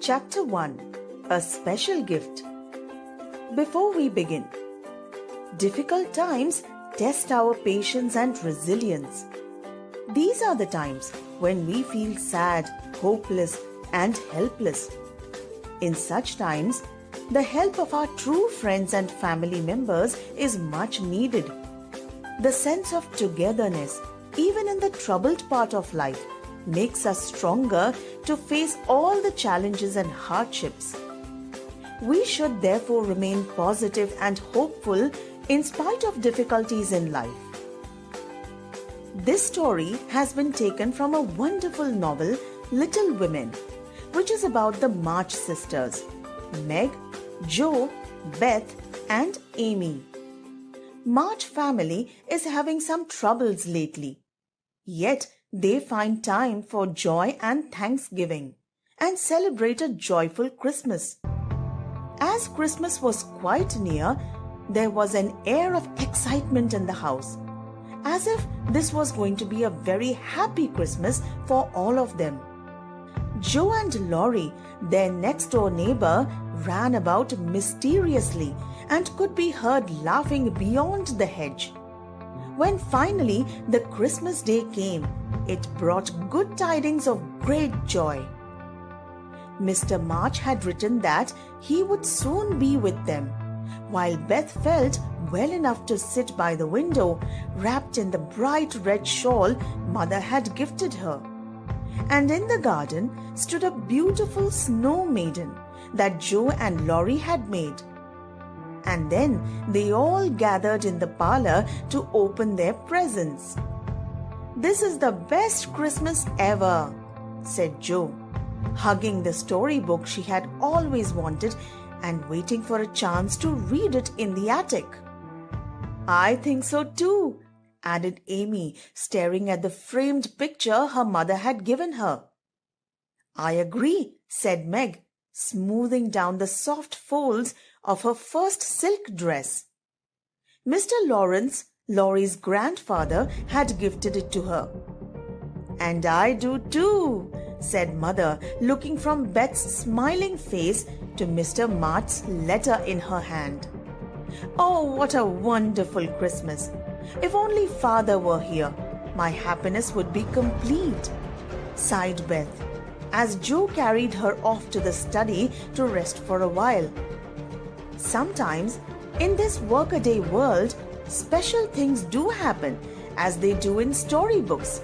Chapter 1: A Special Gift. Before we begin, difficult times test our patience and resilience. These are the times when we feel sad, hopeless, and helpless. In such times, the help of our true friends and family members is much needed. The sense of togetherness, even in the troubled part of life, makes us stronger to face all the challenges and hardships. We should therefore remain positive and hopeful in spite of difficulties in life. This story has been taken from a wonderful novel, Little Women, which is about the March sisters, Meg, Jo, Beth, and Amy. March family is having some troubles lately. Yet they find time for joy and thanksgiving and celebrate a joyful Christmas. As Christmas was quite near, there was an air of excitement in the house, as if this was going to be a very happy Christmas for all of them. Jo and Laurie, their next-door neighbor, ran about mysteriously and could be heard laughing beyond the hedge. When finally the Christmas day came, it brought good tidings of great joy. Mr. March had written that he would soon be with them, while Beth felt well enough to sit by the window, wrapped in the bright red shawl Mother had gifted her. And in the garden stood a beautiful snow maiden that Jo and Laurie had made. And then they all gathered in the parlor to open their presents. "This is the best Christmas ever," said Jo, hugging the storybook she had always wanted and waiting for a chance to read it in the attic. "I think so too," added Amy, staring at the framed picture her mother had given her. "I agree," said Meg, smoothing down the soft folds of her first silk dress. Mr. Lawrence, Laurie's grandfather, had gifted it to her. "And I do too," said Mother, looking from Beth's smiling face to Mr. March's letter in her hand. "Oh, what a wonderful Christmas! If only Father were here, my happiness would be complete," sighed Beth, as Jo carried her off to the study to rest for a while. Sometimes, in this workaday world, special things do happen, as they do in storybooks.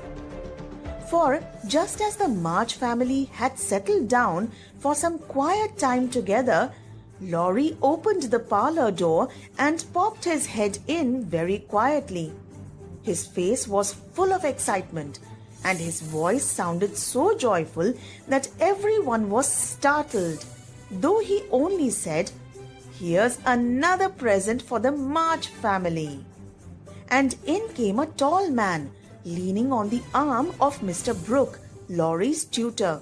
For just as the March family had settled down for some quiet time together, Laurie opened the parlor door and popped his head in very quietly. His face was full of excitement, and his voice sounded so joyful that everyone was startled, though he only said, "Here's another present for the March family." And in came a tall man, leaning on the arm of Mr. Brooke, Laurie's tutor.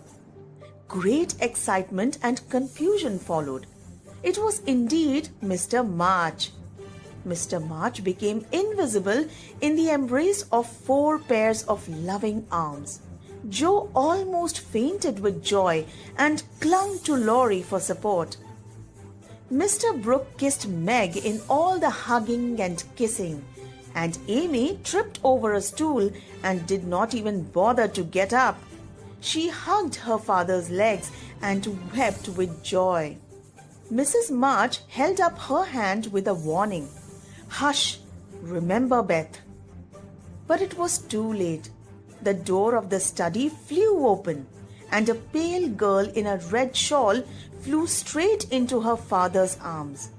Great excitement and confusion followed. It was indeed Mr. March. Mr. March became invisible in the embrace of 4 pairs of loving arms. Jo almost fainted with joy and clung to Laurie for support. Mr. Brooke kissed Meg in all the hugging and kissing, and Amy tripped over a stool and did not even bother to get up. She hugged her father's legs and wept with joy. Mrs. March held up her hand with a warning, "Hush, remember Beth." But it was too late. The door of the study flew open, and a pale girl in a red shawl flew straight into her father's arms.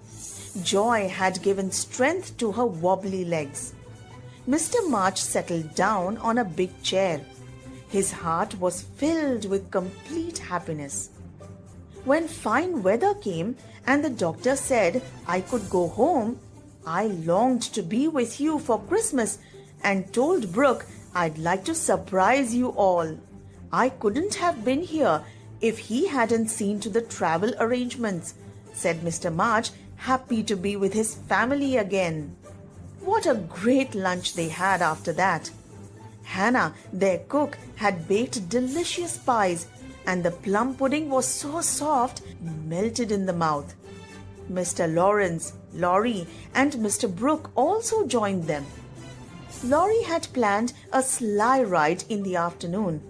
Joy had given strength to her wobbly legs. Mr. March settled down on a big chair. His heart was filled with complete happiness. When fine weather came and the doctor said I could go home, I longed to be with you for Christmas and told Brooke I'd like to surprise you all. I couldn't have been here if he hadn't seen to the travel arrangements," said Mr. March, happy to be with his family again. What a great lunch they had after that! Hannah, their cook, had baked delicious pies, and the plum pudding was so soft, melted in the mouth. Mr. Lawrence, Laurie, and Mr. Brooke also joined them. Laurie had planned a sleigh ride in the afternoon,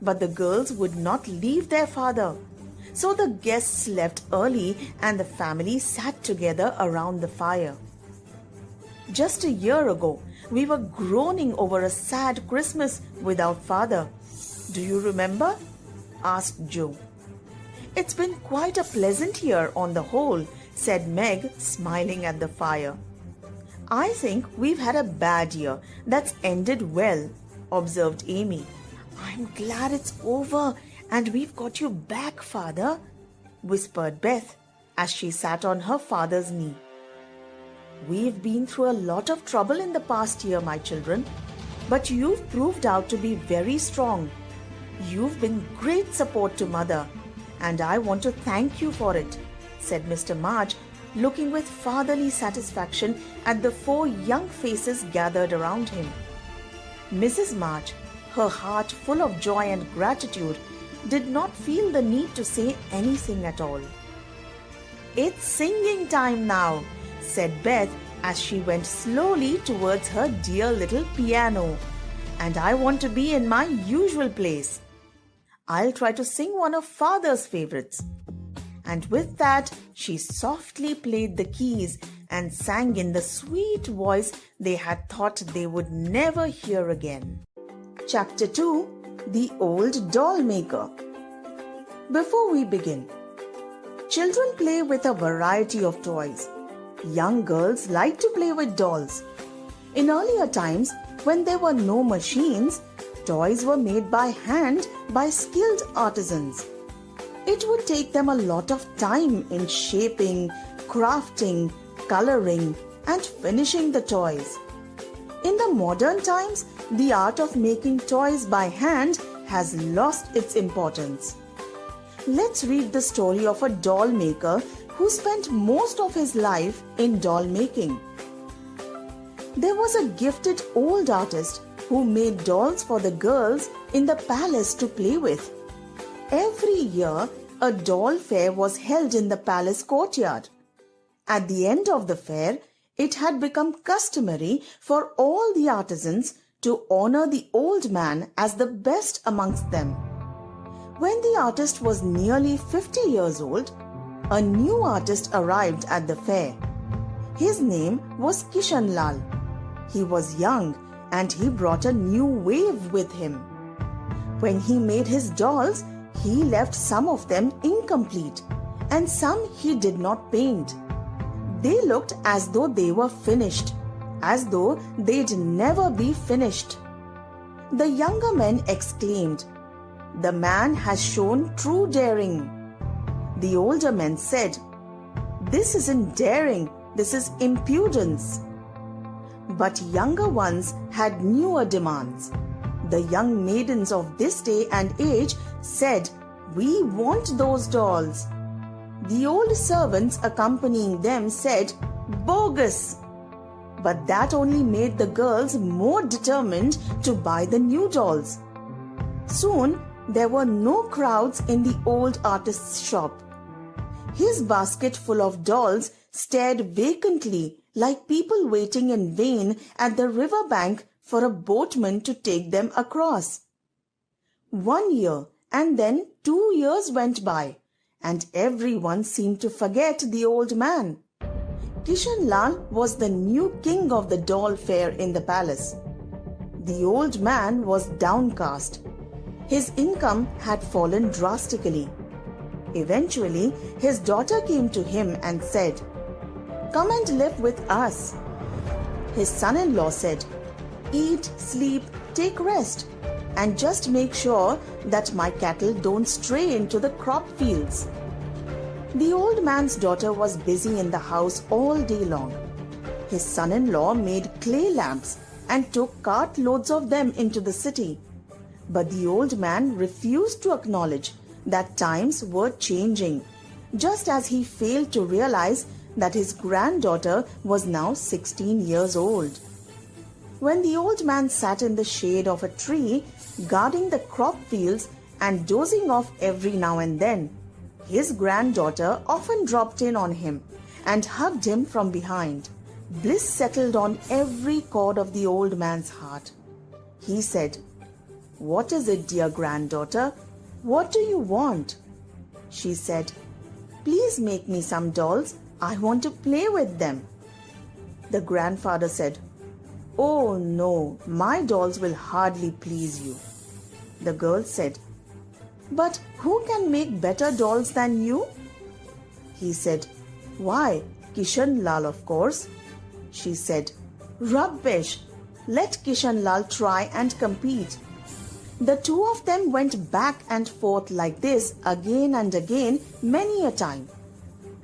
but the girls would not leave their father. So the guests left early and the family sat together around the fire. Just a year ago, we were groaning over a sad Christmas without father. Do you remember? Asked Joe. It's been quite a pleasant year on the whole, said Meg, smiling at the fire. I think we've had a bad year that's ended well, observed Amy. I'm glad it's over and we've got you back, father, whispered Beth as she sat on her father's knee. We've been through a lot of trouble in the past year, my children, but you've proved out to be very strong. You've been great support to Mother, and I want to thank you for it, said Mr. March, looking with fatherly satisfaction at the 4 young faces gathered around him. Mrs. March, her heart full of joy and gratitude, did not feel the need to say anything at all. It's singing time now, said Beth as she went slowly towards her dear little piano. And I want to be in my usual place. I'll try to sing one of Father's favorites. And with that, she softly played the keys and sang in the sweet voice they had thought they would never hear again. Chapter 2: The Old Doll Maker. Before we begin, children play with a variety of toys. Young girls like to play with dolls. In earlier times, when there were no machines, toys were made by hand by skilled artisans. It would take them a lot of time in shaping, crafting, coloring, and finishing the toys. In the modern times, the art of making toys by hand has lost its importance. Let's read the story of a doll maker who spent most of his life in doll making. There was a gifted old artist who made dolls for the girls in the palace to play with. Every year, a doll fair was held in the palace courtyard. At the end of the fair, it had become customary for all the artisans to honor the old man as the best amongst them. When the artist was nearly 50 years old, a new artist arrived at the fair. His name was Kishan Lal. He was young and he brought a new wave with him. When he made his dolls, he left some of them incomplete and some he did not paint. They looked as though they were finished, as though they'd never be finished. The younger men exclaimed, "The man has shown true daring." The older men said, "This isn't daring, this is impudence." But younger ones had newer demands. The young maidens of this day and age said, "We want those dolls." The old servants accompanying them said, "Bogus." But that only made the girls more determined to buy the new dolls. Soon, there were no crowds in the old artist's shop. His basket full of dolls stared vacantly like people waiting in vain at the river bank for a boatman to take them across. 1 year and then 2 years went by, and everyone seemed to forget the old man. Kishan Lal was the new king of the doll fair in the palace. The old man was downcast. His income had fallen drastically. Eventually, his daughter came to him and said, "Come and live with us." His son-in-law said, "Eat, sleep, take rest, and just make sure that my cattle don't stray into the crop fields." The old man's daughter was busy in the house all day long. His son-in-law made clay lamps and took cartloads of them into the city. But the old man refused to acknowledge that times were changing, just as he failed to realize that his granddaughter was now 16 years old. When the old man sat in the shade of a tree, guarding the crop fields and dozing off every now and then. His granddaughter often dropped in on him and hugged him from behind. Bliss settled on every chord of the old man's heart. He said, "What is it, dear granddaughter? What do you want?" She said, "Please make me some dolls. I want to play with them." The grandfather said, "Oh no, my dolls will hardly please you." The girl said, "But who can make better dolls than you?" He said, "Why, Kishan Lal, of course." She said, "Rubbish! Let Kishan Lal try and compete." The two of them went back and forth like this again and again, many a time.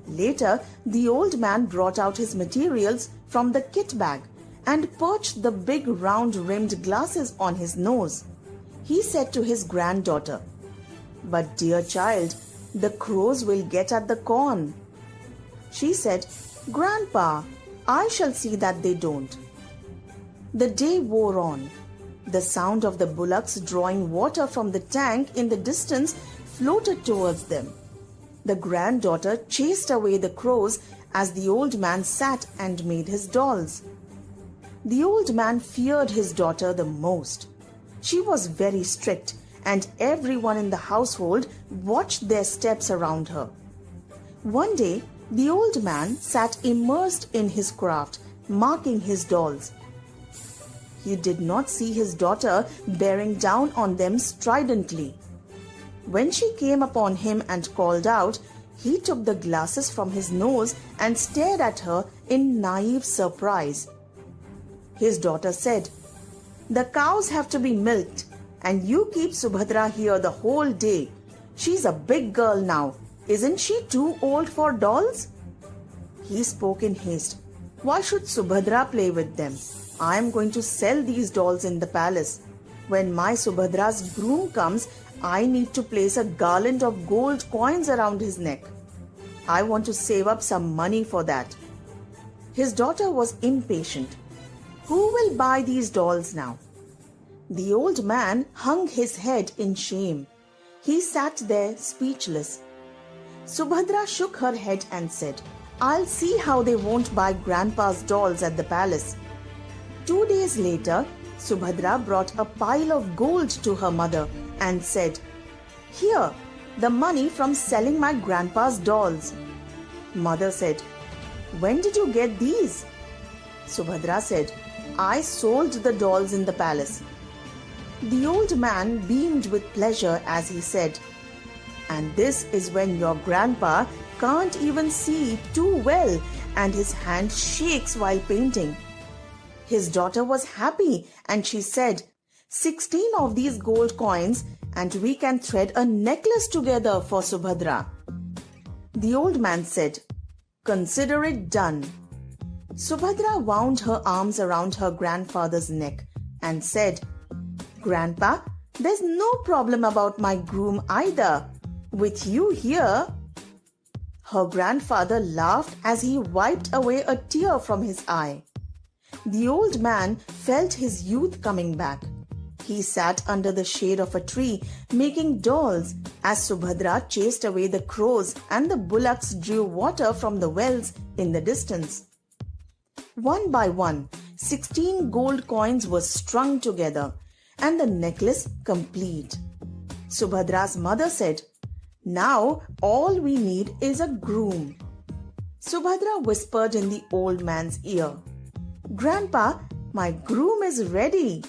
Later, the old man brought out his materials from the kit bag and perched the big round-rimmed glasses on his nose. He said to his granddaughter, "But dear child, the crows will get at the corn." She said, "Grandpa, I shall see that they don't." The day wore on. The sound of the bullocks drawing water from the tank in the distance floated towards them. The granddaughter chased away the crows as the old man sat and made his dolls. The old man feared his daughter the most. She was very strict, and everyone in the household watched their steps around her. One day, the old man sat immersed in his craft, marking his dolls. He did not see his daughter bearing down on them stridently. When she came upon him and called out, he took the glasses from his nose and stared at her in naive surprise. His daughter said, "The cows have to be milked, and you keep Subhadra here the whole day. She's a big girl now. Isn't she too old for dolls?" He spoke in haste. "Why should Subhadra play with them? I am going to sell these dolls in the palace. When my Subhadra's groom comes, I need to place a garland of gold coins around his neck. I want to save up some money for that." His daughter was impatient. "Who will buy these dolls now?" The old man hung his head in shame. He sat there speechless. Subhadra shook her head and said, "I'll see how they won't buy Grandpa's dolls at the palace." 2 days later, Subhadra brought a pile of gold to her mother and said, "Here, the money from selling my grandpa's dolls." Mother said, "When did you get these?" Subhadra said, "I sold the dolls in the palace." The old man beamed with pleasure as he said, "And this is when your grandpa can't even see too well and his hand shakes while painting." His daughter was happy and she said, 16 of these gold coins and we can thread a necklace together for Subhadra." The old man said, "Consider it done." Subhadra wound her arms around her grandfather's neck and said, "Grandpa, there's no problem about my groom either. With you here." Her grandfather laughed as he wiped away a tear from his eye. The old man felt his youth coming back. He sat under the shade of a tree making dolls as Subhadra chased away the crows and the bullocks drew water from the wells in the distance. One by one, 16 gold coins were strung together and the necklace complete. Subhadra's mother said, "Now all we need is a groom." Subhadra whispered in the old man's ear, "Grandpa, my groom is ready."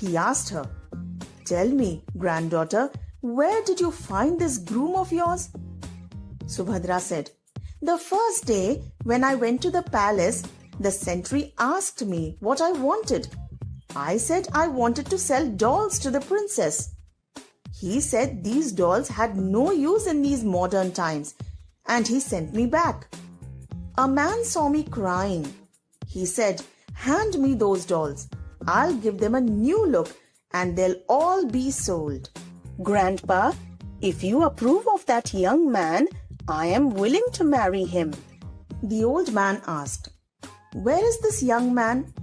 He asked her, "Tell me, granddaughter, where did you find this groom of yours?" Subhadra said, "The first day when I went to the palace, the sentry asked me what I wanted. I said I wanted to sell dolls to the princess. He said these dolls had no use in these modern times and he sent me back. A man saw me crying. He said, 'Hand me those dolls. I'll give them a new look and they'll all be sold.' Grandpa, if you approve of that young man, I am willing to marry him." The old man asked, "Where is this young man?"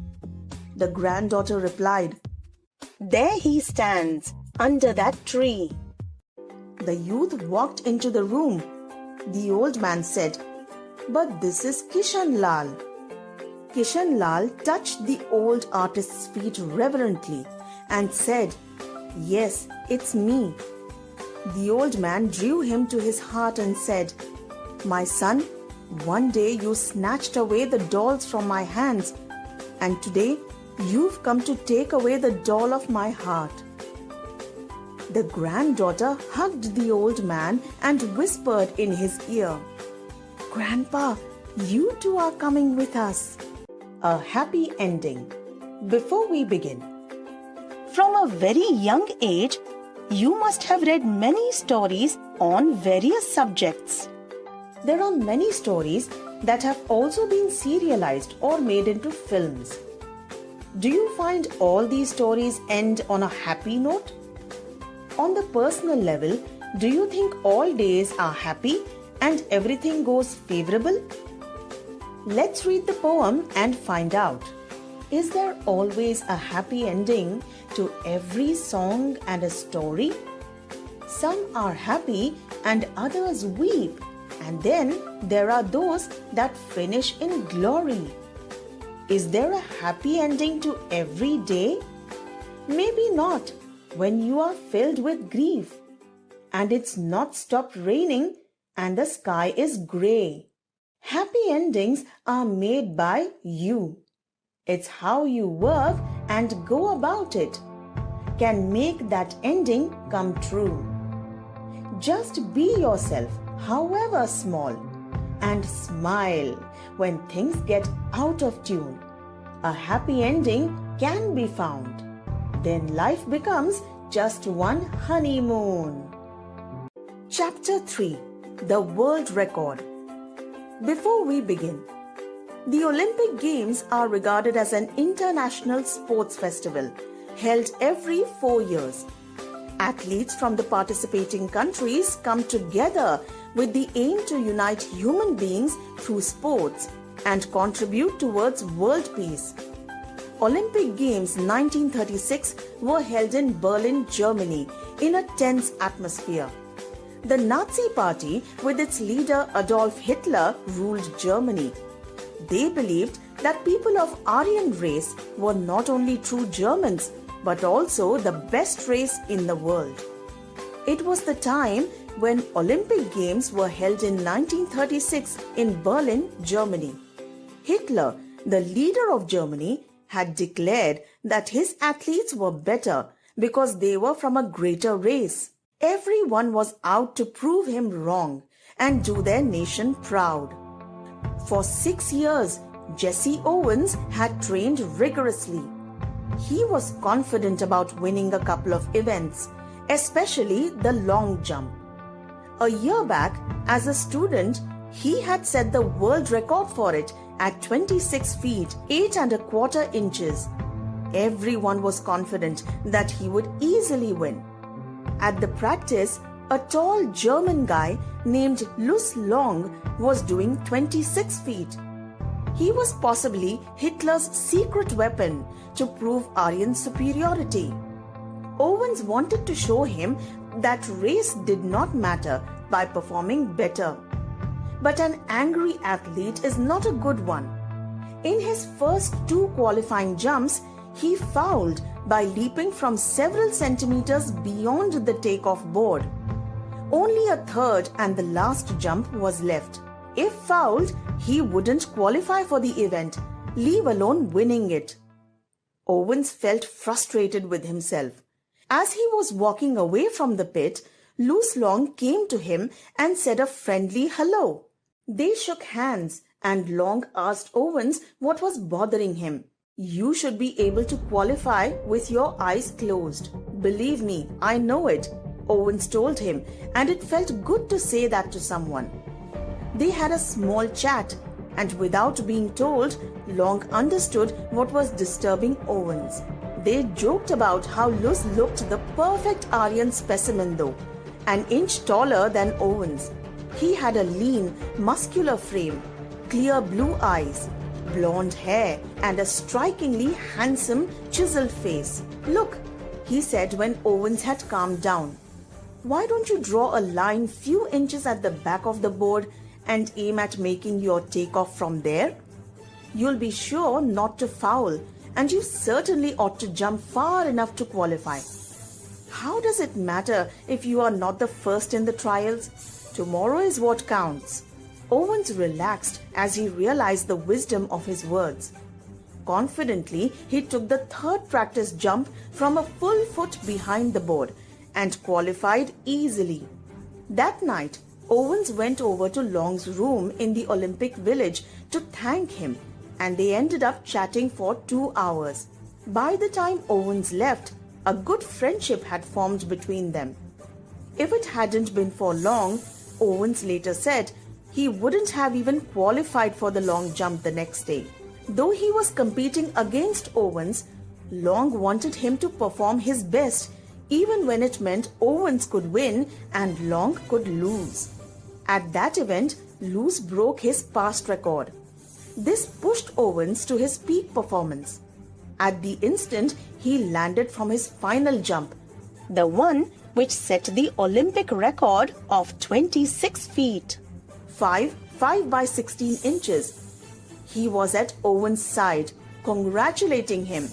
The granddaughter replied, "There he stands, under that tree." The youth walked into the room. The old man said, "But this is Kishan Lal." Kishan Lal touched the old artist's feet reverently and said, "Yes, it's me." The old man drew him to his heart and said, "My son, one day you snatched away the dolls from my hands, and today you've come to take away the doll of my heart." The granddaughter hugged the old man and whispered in his ear, "Grandpa, you too are coming with us." A happy ending. Before we begin, from a very young age, you must have read many stories on various subjects. There are many stories that have also been serialized or made into films. Do you find all these stories end on a happy note? On the personal level, do you think all days are happy and everything goes favorable? Let's read the poem and find out. Is there always a happy ending to every song and a story? Some are happy and others weep, and then there are those that finish in glory. Is there a happy ending to every day? Maybe not when you are filled with grief and it's not stopped raining and the sky is grey. Happy endings are made by you. It's how you work and go about it can make that ending come true. Just be yourself, however small, and smile when things get out of tune. A happy ending can be found. Then life becomes just one honeymoon. Chapter 3. The World Record. Before we begin, the Olympic Games are regarded as an international sports festival held every 4 years. Athletes from the participating countries come together with the aim to unite human beings through sports and contribute towards world peace. Olympic Games 1936 were held in Berlin, Germany, in a tense atmosphere. The Nazi Party, with its leader Adolf Hitler, ruled Germany. They believed that people of Aryan race were not only true Germans, but also the best race in the world. It was the time when Olympic Games were held in 1936 in Berlin, Germany. Hitler, the leader of Germany, had declared that his athletes were better because they were from a greater race. Everyone was out to prove him wrong and do their nation proud. For 6 years, Jesse Owens had trained rigorously. He was confident about winning a couple of events, especially the long jump. A year back, as a student, he had set the world record for it at 26 feet 8¼ inches. Everyone was confident that he would easily win. At the practice, a tall German guy named Lutz Long was doing 26 feet. He was possibly Hitler's secret weapon to prove Aryan superiority. Owens wanted to show him that race did not matter by performing better. But an angry athlete is not a good one. In his first 2 qualifying jumps, he fouled by leaping from several centimeters beyond the takeoff board. Only a third and the last jump was left. If fouled, he wouldn't qualify for the event, leave alone winning it. Owens felt frustrated with himself. As he was walking away from the pit, Lutz Long came to him and said a friendly hello. They shook hands and Long asked Owens what was bothering him. "You should be able to qualify with your eyes closed. Believe me, I know it," Owens told him, and it felt good to say that to someone. They had a small chat, and without being told, Long understood what was disturbing Owens. They joked about how Lutz looked the perfect Aryan specimen though, an inch taller than Owens. He had a lean, muscular frame, clear blue eyes, blonde hair, and a strikingly handsome, chiseled face. Look, He said when Owens had calmed down. Why don't you draw a line few inches at the back of the board and aim at making your takeoff from there? You'll be sure not to foul, and you certainly ought to jump far enough to qualify. How does it matter if you are not the first in the trials? Tomorrow is what counts. Owens relaxed as he realized the wisdom of his words. Confidently, he took the third practice jump from a full foot behind the board and qualified easily. That night, Owens went over to Long's room in the Olympic Village to thank him, and they ended up chatting for 2 hours. By the time Owens left, a good friendship had formed between them. If it hadn't been for Long, Owens later said, he wouldn't have even qualified for the long jump the next day. Though he was competing against Owens, Long wanted him to perform his best, even when it meant Owens could win and Long could lose. At that event, Luce broke his past record. This pushed Owens to his peak performance. At the instant, he landed from his final jump, the one which set the Olympic record of 26 feet, 5 by 16 inches. He was at Owens' side, congratulating him,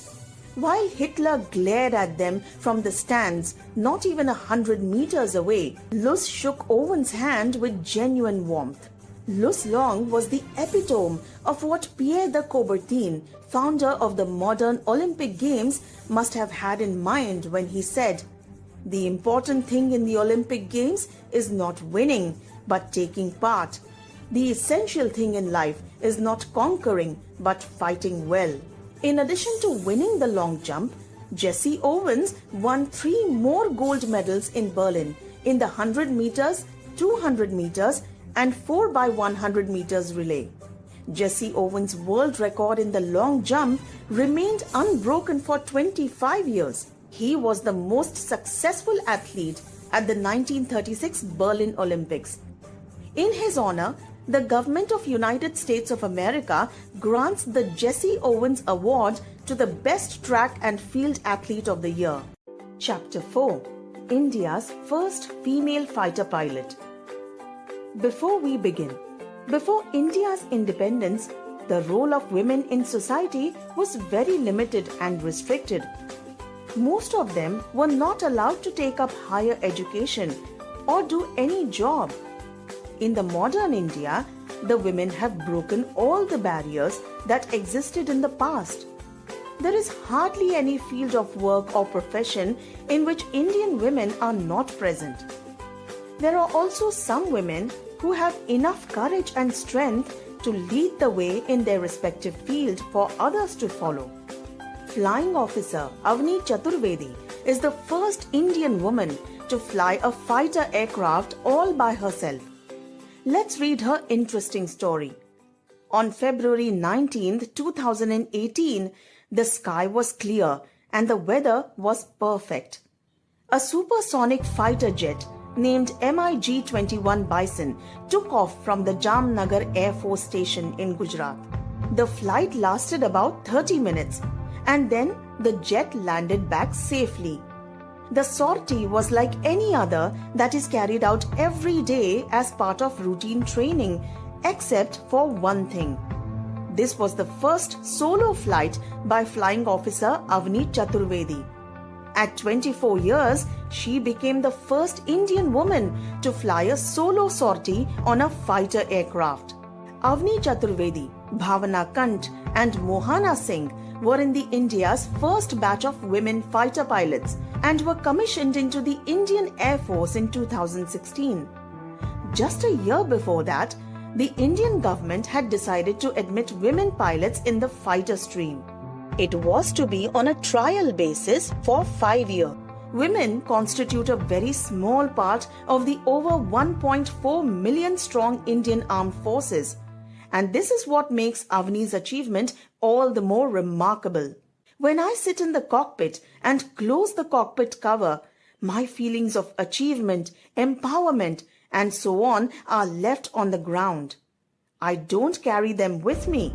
while Hitler glared at them from the stands not even 100 meters away. Luce shook Owens' hand with genuine warmth. Luce Long was the epitome of what Pierre de Coubertin, founder of the modern Olympic Games, must have had in mind when he said, "The important thing in the Olympic Games is not winning, but taking part. The essential thing in life is not conquering, but fighting well." In addition to winning the long jump, Jesse Owens won 3 more gold medals in Berlin in the 100 meters, 200 meters, and 4 by 100 meters relay. Jesse Owens' world record in the long jump remained unbroken for 25 years. He was the most successful athlete at the 1936 Berlin Olympics. In his honor, the government of United States of America grants the Jesse Owens Award to the best track and field athlete of the year. Chapter 4: India's first female fighter pilot. Before we begin, before India's independence, the role of women in society was very limited and restricted. Most of them were not allowed to take up higher education or do any job. In the modern India, the women have broken all the barriers that existed in the past. There is hardly any field of work or profession in which Indian women are not present. There are also some women who have enough courage and strength to lead the way in their respective field for others to follow. Flying Officer Avni Chaturvedi is the first Indian woman to fly a fighter aircraft all by herself. Let's read her interesting story. On February 19, 2018, the sky was clear and the weather was perfect. A supersonic fighter jet named MiG-21 Bison took off from the Jamnagar Air Force Station in Gujarat. The flight lasted about 30 minutes and then the jet landed back safely. The sortie was like any other that is carried out every day as part of routine training, except for one thing. This was the first solo flight by Flying Officer Avni Chaturvedi. At 24 years, she became the first Indian woman to fly a solo sortie on a fighter aircraft. Avni Chaturvedi, Bhavana Kant and Mohana Singh were in the India's first batch of women fighter pilots and were commissioned into the Indian Air Force in 2016. Just a year before that, the Indian government had decided to admit women pilots in the fighter stream. It was to be on a trial basis for 5 years. Women constitute a very small part of the over 1.4 million strong Indian armed forces. And this is what makes Avni's achievement all the more remarkable. When I sit in the cockpit and close the cockpit cover, my feelings of achievement, empowerment, and so on are left on the ground. I don't carry them with me.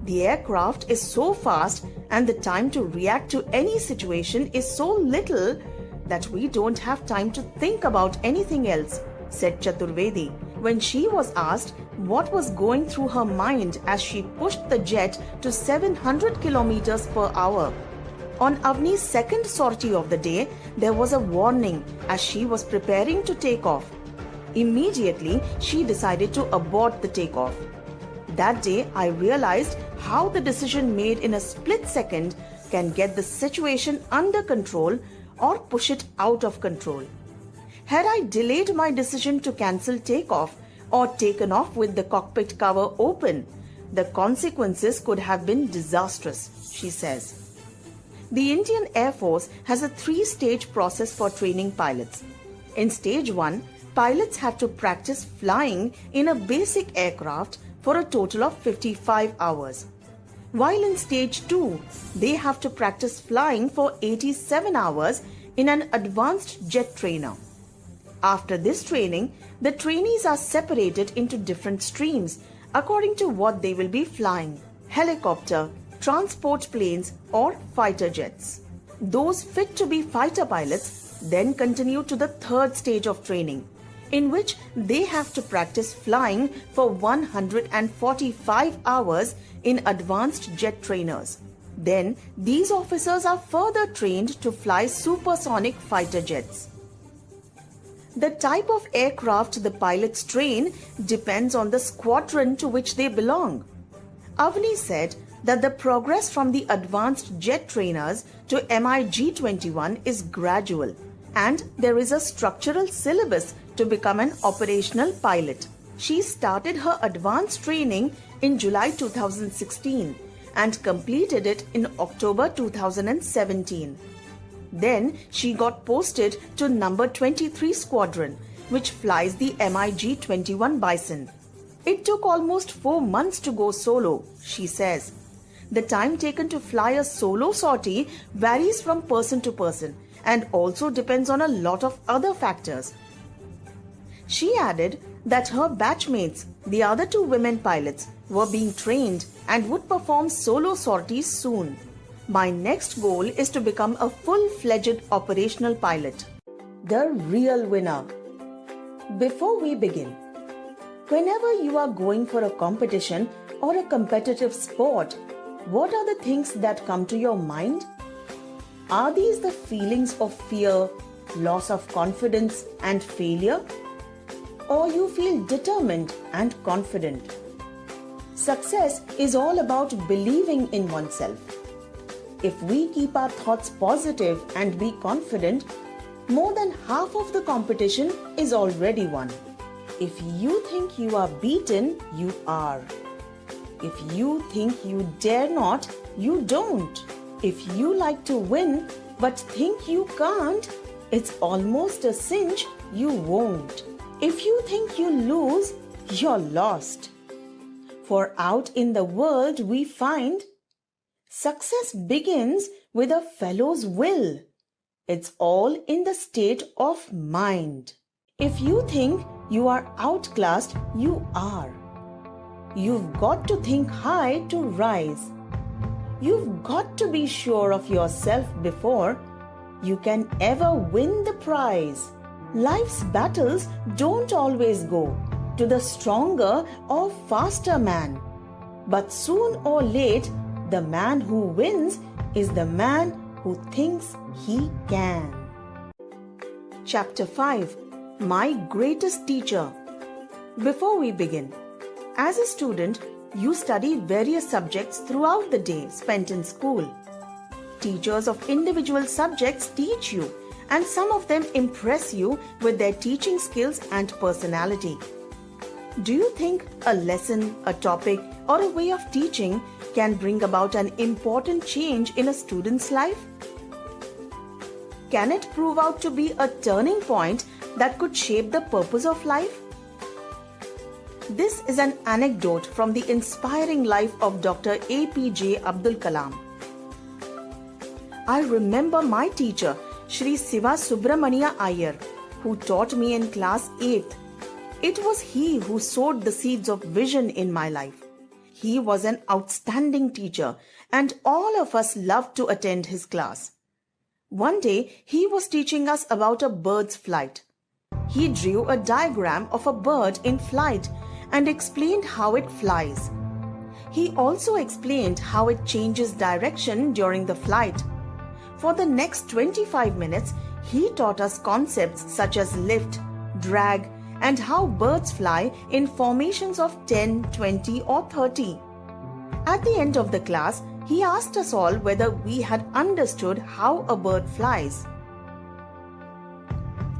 The aircraft is so fast and the time to react to any situation is so little that we don't have time to think about anything else, said Chaturvedi when she was asked what was going through her mind as she pushed the jet to 700 kilometers per hour. On Avni's second sortie of the day, there was a warning as she was preparing to take off. Immediately, she decided to abort the takeoff. That day, I realized how the decision made in a split second can get the situation under control or push it out of control. Had I delayed my decision to cancel takeoff or taken off with the cockpit cover open, the consequences could have been disastrous, she says. The Indian Air Force has a 3-stage process for training pilots. In stage 1, pilots have to practice flying in a basic aircraft for a total of 55 hours. While in stage 2, they have to practice flying for 87 hours in an advanced jet trainer. After this training, the trainees are separated into different streams according to what they will be flying: helicopter, transport planes or fighter jets. Those fit to be fighter pilots then continue to the 3rd stage of training, in which they have to practice flying for 145 hours in advanced jet trainers. Then these officers are further trained to fly supersonic fighter jets. The type of aircraft the pilots train depends on the squadron to which they belong. Avni said that the progress from the advanced jet trainers to MiG-21 is gradual and there is a structural syllabus to become an operational pilot. She started her advanced training in July 2016 and completed it in October 2017. Then she got posted to number 23 Squadron, which flies the MiG-21 Bison. It took almost 4 months to go solo, she says. The time taken to fly a solo sortie varies from person to person and also depends on a lot of other factors. She added that her batchmates, the other 2 women pilots, were being trained and would perform solo sorties soon. My next goal is to become a full-fledged operational pilot. The real winner. Before we begin, whenever you are going for a competition or a competitive sport, what are the things that come to your mind? Are these the feelings of fear, loss of confidence and failure? Or you feel determined and confident? Success is all about believing in oneself. If we keep our thoughts positive and be confident, more than half of the competition is already won. If you think you are beaten, you are. If you think you dare not, you don't. If you like to win but think you can't, it's almost a cinch you won't. If you think you lose, you're lost. For out in the world we find success begins with a fellow's will. It's all in the state of mind. If you think you are outclassed, you are. You've got to think high to rise. You've got to be sure of yourself before you can ever win the prize. Life's battles don't always go to the stronger or faster man. But soon or late, the man who wins is the man who thinks he can. Chapter 5. My Greatest Teacher. Before we begin, as a student, you study various subjects throughout the day spent in school. Teachers of individual subjects teach you, and some of them impress you with their teaching skills and personality. Do you think a lesson, a topic, or a way of teaching can bring about an important change in a student's life? Can it prove out to be a turning point that could shape the purpose of life? This is an anecdote from the inspiring life of Dr. APJ Abdul Kalam. I remember my teacher, Shri Siva Subramania Iyer, who taught me in class 8th. It was he who sowed the seeds of vision in my life. He was an outstanding teacher, and all of us loved to attend his class. One day, he was teaching us about a bird's flight. He drew a diagram of a bird in flight and explained how it flies. He also explained how it changes direction during the flight. For the next 25 minutes, he taught us concepts such as lift, drag, and how birds fly in formations of 10, 20, or 30. At the end of the class, he asked us all whether we had understood how a bird flies.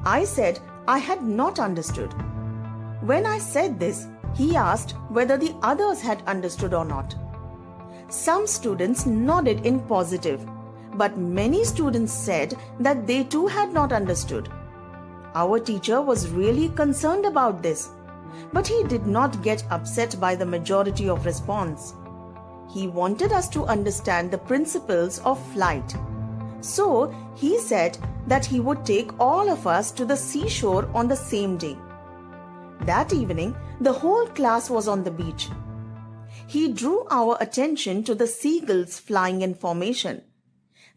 I said I had not understood. When I said this, he asked whether the others had understood or not. Some students nodded in positive, but many students said that they too had not understood. Our teacher was really concerned about this, but he did not get upset by the majority of response. He wanted us to understand the principles of flight. So he said that he would take all of us to the seashore on the same day. That evening, the whole class was on the beach. He drew our attention to the seagulls flying in formation.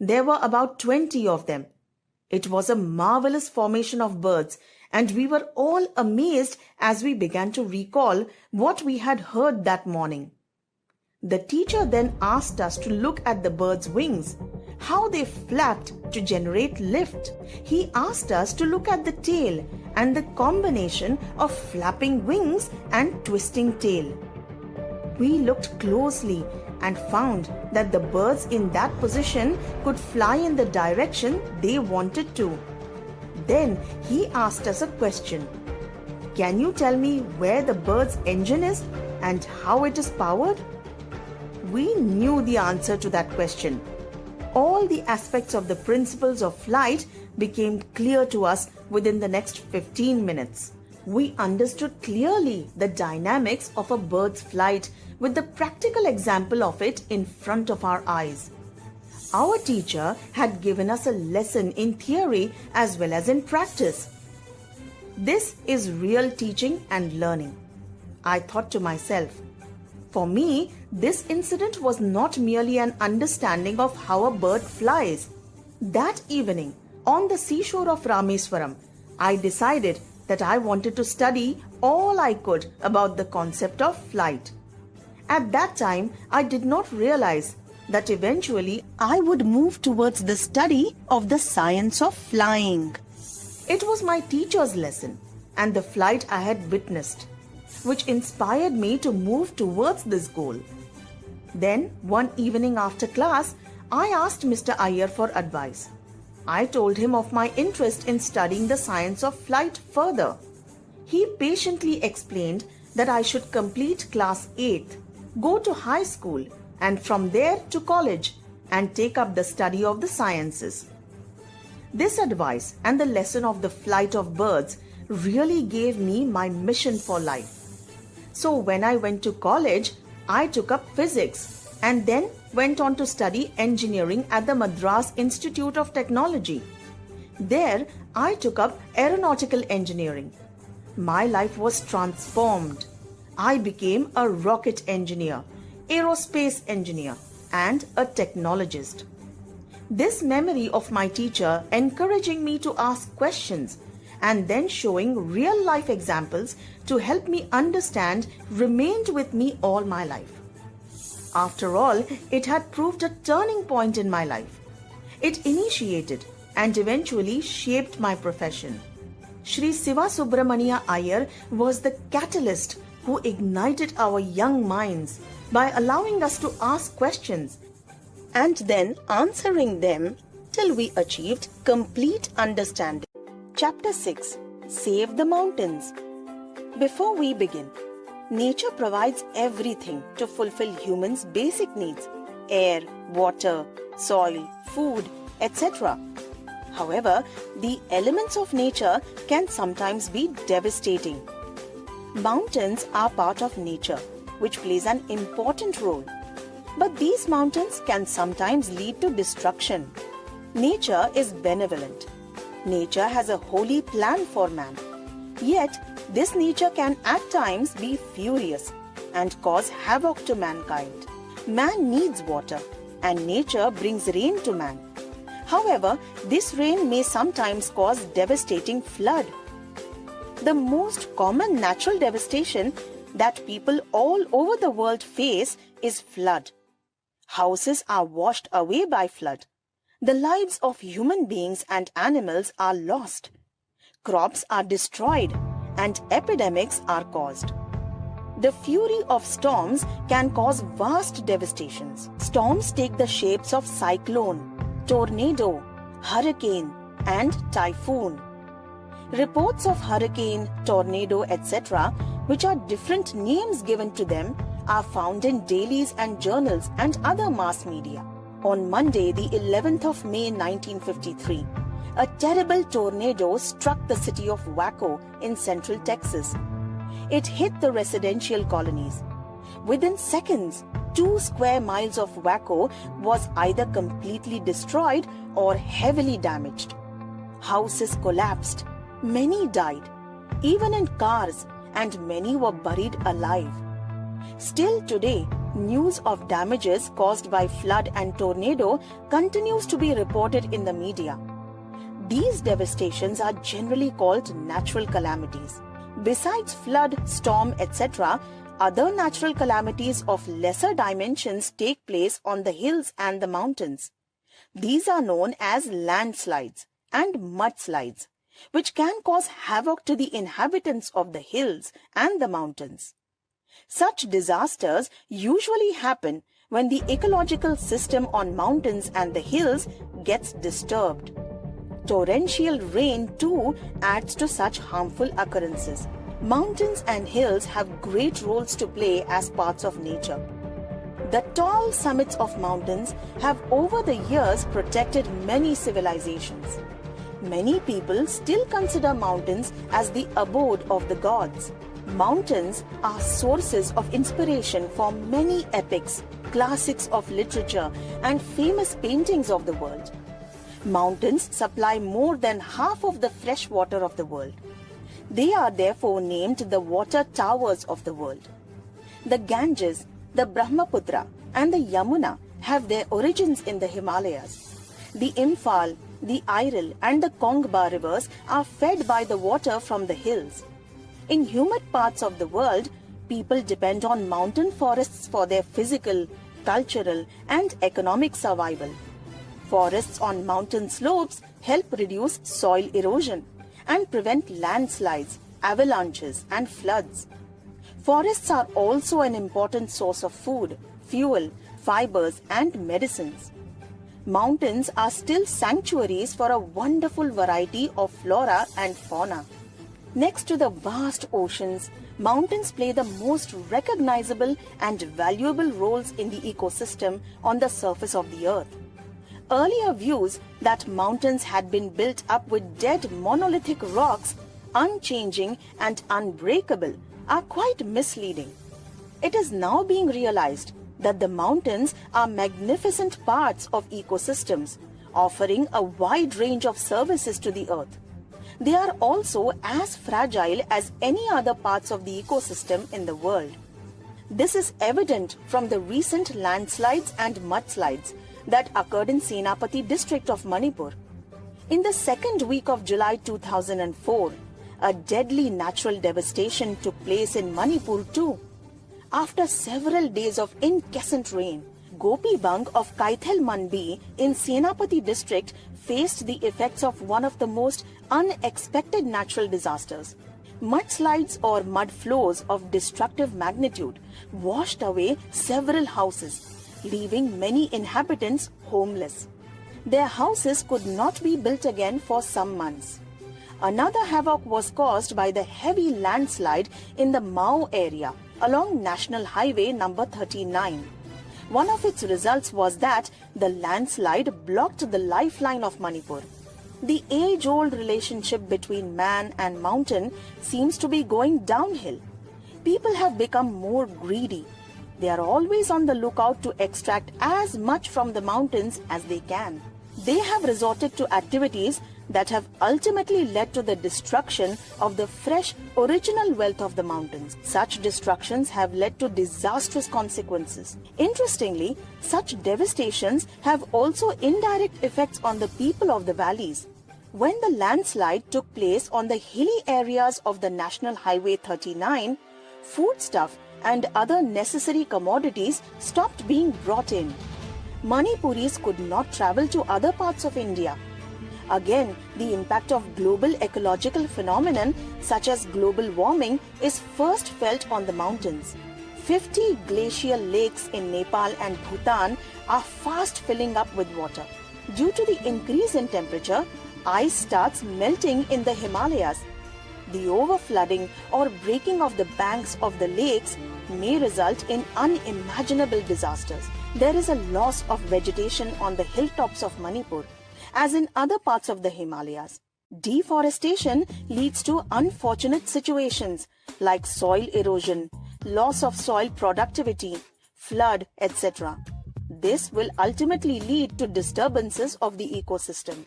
There were about 20 of them. It was a marvelous formation of birds, and we were all amazed as we began to recall what we had heard that morning. The teacher then asked us to look at the birds' wings, how they flapped to generate lift. He asked us to look at the tail and the combination of flapping wings and twisting tail. We looked closely and found that the birds in that position could fly in the direction they wanted to. Then he asked us a question. Can you tell me where the bird's engine is and how it is powered? We knew the answer to that question. All the aspects of the principles of flight became clear to us within the next 15 minutes. We understood clearly the dynamics of a bird's flight with the practical example of it in front of our eyes. Our teacher had given us a lesson in theory as well as in practice. This is real teaching and learning. I thought to myself, for me, this incident was not merely an understanding of how a bird flies. That evening, on the seashore of Rameswaram, I decided that I wanted to study all I could about the concept of flight. At that time, I did not realize that eventually I would move towards the study of the science of flying. It was my teacher's lesson and the flight I had witnessed, which inspired me to move towards this goal. Then, one evening after class, I asked Mr. Iyer for advice. I told him of my interest in studying the science of flight further. He patiently explained that I should complete class 8th, go to high school, and from there to college, and take up the study of the sciences. This advice and the lesson of the flight of birds really gave me my mission for life. So when I went to college, I took up physics and then went on to study engineering at the Madras Institute of Technology. There, I took up aeronautical engineering. My life was transformed. I became a rocket engineer, aerospace engineer, and a technologist. This memory of my teacher encouraging me to ask questions and then showing real-life examples to help me understand remained with me all my life. After all, it had proved a turning point in my life. It initiated and eventually shaped my profession. Shri Siva Subramania Iyer was the catalyst who ignited our young minds by allowing us to ask questions and then answering them till we achieved complete understanding. Chapter 6. Save the Mountains. Before we begin, nature provides everything to fulfill humans' basic needs: air, water, soil, food, etc. However, the elements of nature can sometimes be devastating. Mountains are part of nature, which plays an important role. But these mountains can sometimes lead to destruction. Nature is benevolent. Nature has a holy plan for man. Yet, this nature can at times be furious and cause havoc to mankind. Man needs water, and nature brings rain to man. However, this rain may sometimes cause devastating flood. The most common natural devastation that people all over the world face is flood. Houses are washed away by flood. The lives of human beings and animals are lost. Crops are destroyed and epidemics are caused. The fury of storms can cause vast devastations. Storms take the shapes of cyclone, tornado, hurricane, and typhoon. Reports of hurricane, tornado, etc., which are different names given to them, are found in dailies and journals and other mass media. On Monday, the 11th of May 1953, a terrible tornado struck the city of Waco in central Texas. It hit the residential colonies. Within seconds, 2 square miles of Waco was either completely destroyed or heavily damaged. Houses collapsed. Many died, even in cars, and many were buried alive. Still today, news of damages caused by flood and tornado continues to be reported in the media. These devastations are generally called natural calamities. Besides flood, storm, etc., other natural calamities of lesser dimensions take place on the hills and the mountains. These are known as landslides and mudslides, which can cause havoc to the inhabitants of the hills and the mountains. Such disasters usually happen when the ecological system on mountains and the hills gets disturbed. Torrential rain too adds to such harmful occurrences. Mountains and hills have great roles to play as parts of nature. The tall summits of mountains have over the years protected many civilizations. Many people still consider mountains as the abode of the gods. Mountains are sources of inspiration for many epics, classics of literature, and famous paintings of the world. Mountains supply more than half of the fresh water of the world. They are therefore named the water towers of the world. The Ganges, the Brahmaputra, and the Yamuna have their origins in the Himalayas. The Imphal, the Aral, and the Kongba rivers are fed by the water from the hills. In humid parts of the world, people depend on mountain forests for their physical, cultural, and economic survival. Forests on mountain slopes help reduce soil erosion and prevent landslides, avalanches, and floods. Forests are also an important source of food, fuel, fibers, and medicines. Mountains are still sanctuaries for a wonderful variety of flora and fauna. Next to the vast oceans, mountains play the most recognizable and valuable roles in the ecosystem on the surface of the earth. Earlier views that mountains had been built up with dead monolithic rocks, unchanging and unbreakable, are quite misleading. It is now being realized that the mountains are magnificent parts of ecosystems, offering a wide range of services to the earth. They are also as fragile as any other parts of the ecosystem in the world. This is evident from the recent landslides and mudslides that occurred in Senapati district of Manipur. In the second week of July 2004, a deadly natural devastation took place in Manipur too. After several days of incessant rain, Gopi Bang of Kaithal Manbi in Senapati district faced the effects of one of the most unexpected natural disasters. Mudslides or mud flows of destructive magnitude washed away several houses, leaving many inhabitants homeless. Their houses could not be built again for some months. Another havoc was caused by the heavy landslide in the Mao area along National Highway number 39. One of its results was that the landslide blocked the lifeline of Manipur. The age-old relationship between man and mountain seems to be going downhill. People have become more greedy. They are always on the lookout to extract as much from the mountains as they can. They have resorted to activities that have ultimately led to the destruction of the fresh, original wealth of the mountains. Such destructions have led to disastrous consequences. Interestingly, such devastations have also indirect effects on the people of the valleys. When the landslide took place on the hilly areas of the National Highway 39, foodstuff and other necessary commodities stopped being brought in. Manipuris could not travel to other parts of India. Again, the impact of global ecological phenomenon such as global warming is first felt on the mountains. 50 glacial lakes in Nepal and Bhutan are fast filling up with water. Due to the increase in temperature, ice starts melting in the Himalayas. The overflooding or breaking of the banks of the lakes may result in unimaginable disasters. There is a loss of vegetation on the hilltops of Manipur, as in other parts of the Himalayas. Deforestation leads to unfortunate situations like soil erosion, loss of soil productivity, flood, etc. This will ultimately lead to disturbances of the ecosystem.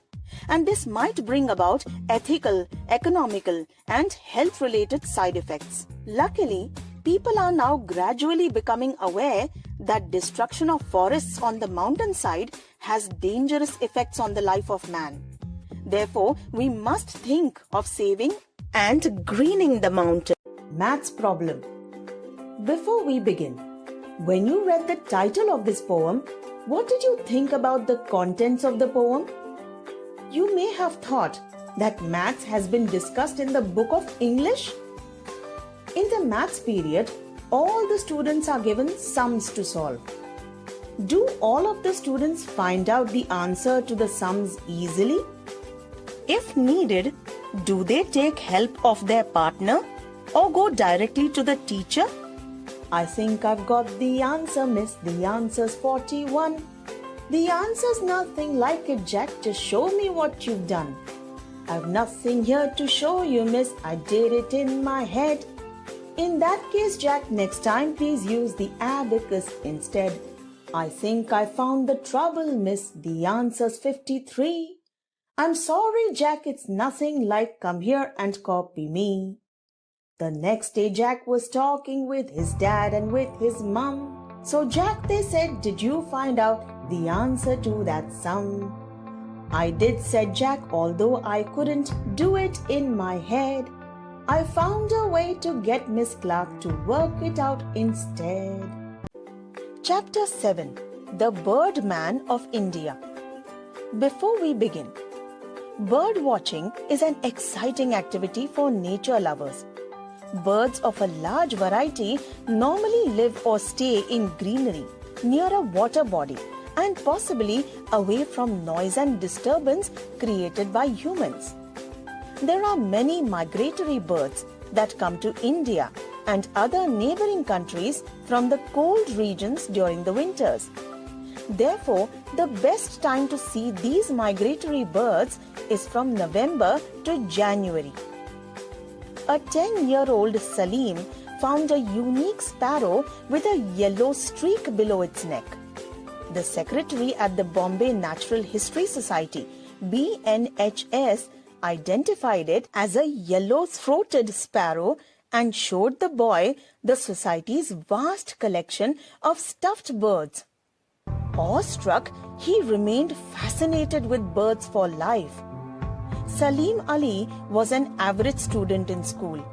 And this might bring about ethical, economical, and health-related side effects. Luckily, people are now gradually becoming aware that destruction of forests on the mountainside has dangerous effects on the life of man. Therefore, we must think of saving and greening the mountain. Maths problem. Before we begin, when you read the title of this poem, what did you think about the contents of the poem? You may have thought that maths has been discussed in the book of English. In the maths period, all the students are given sums to solve. Do all of the students find out the answer to the sums easily? If needed, do they take help of their partner or go directly to the teacher? I think I've got the answer, miss. The answer's 41. The answer's nothing like it, Jack. Just show me what you've done. I've nothing here to show you, miss. I did it in my head. In that case, Jack, next time please use the abacus instead. I think I found the trouble, miss. The answer's 53. I'm sorry, Jack, it's nothing like come here and copy me. The next day, Jack was talking with his dad and with his mum. So Jack, they said, did you find out the answer to that sum? I did, said Jack, although I couldn't do it in my head. I found a way to get Miss Clark to work it out instead. Chapter 7. The Birdman of India. Before we begin, bird watching is an exciting activity for nature lovers. Birds of a large variety normally live or stay in greenery, near a water body, and possibly away from noise and disturbance created by humans. There are many migratory birds that come to India and other neighboring countries from the cold regions during the winters. Therefore, the best time to see these migratory birds is from November to January. A 10-year-old Salim found a unique sparrow with a yellow streak below its neck. The secretary at the Bombay Natural History Society, BNHS, identified it as a yellow-throated sparrow and showed the boy the society's vast collection of stuffed birds. Awestruck, he remained fascinated with birds for life. Salim Ali was an average student in school.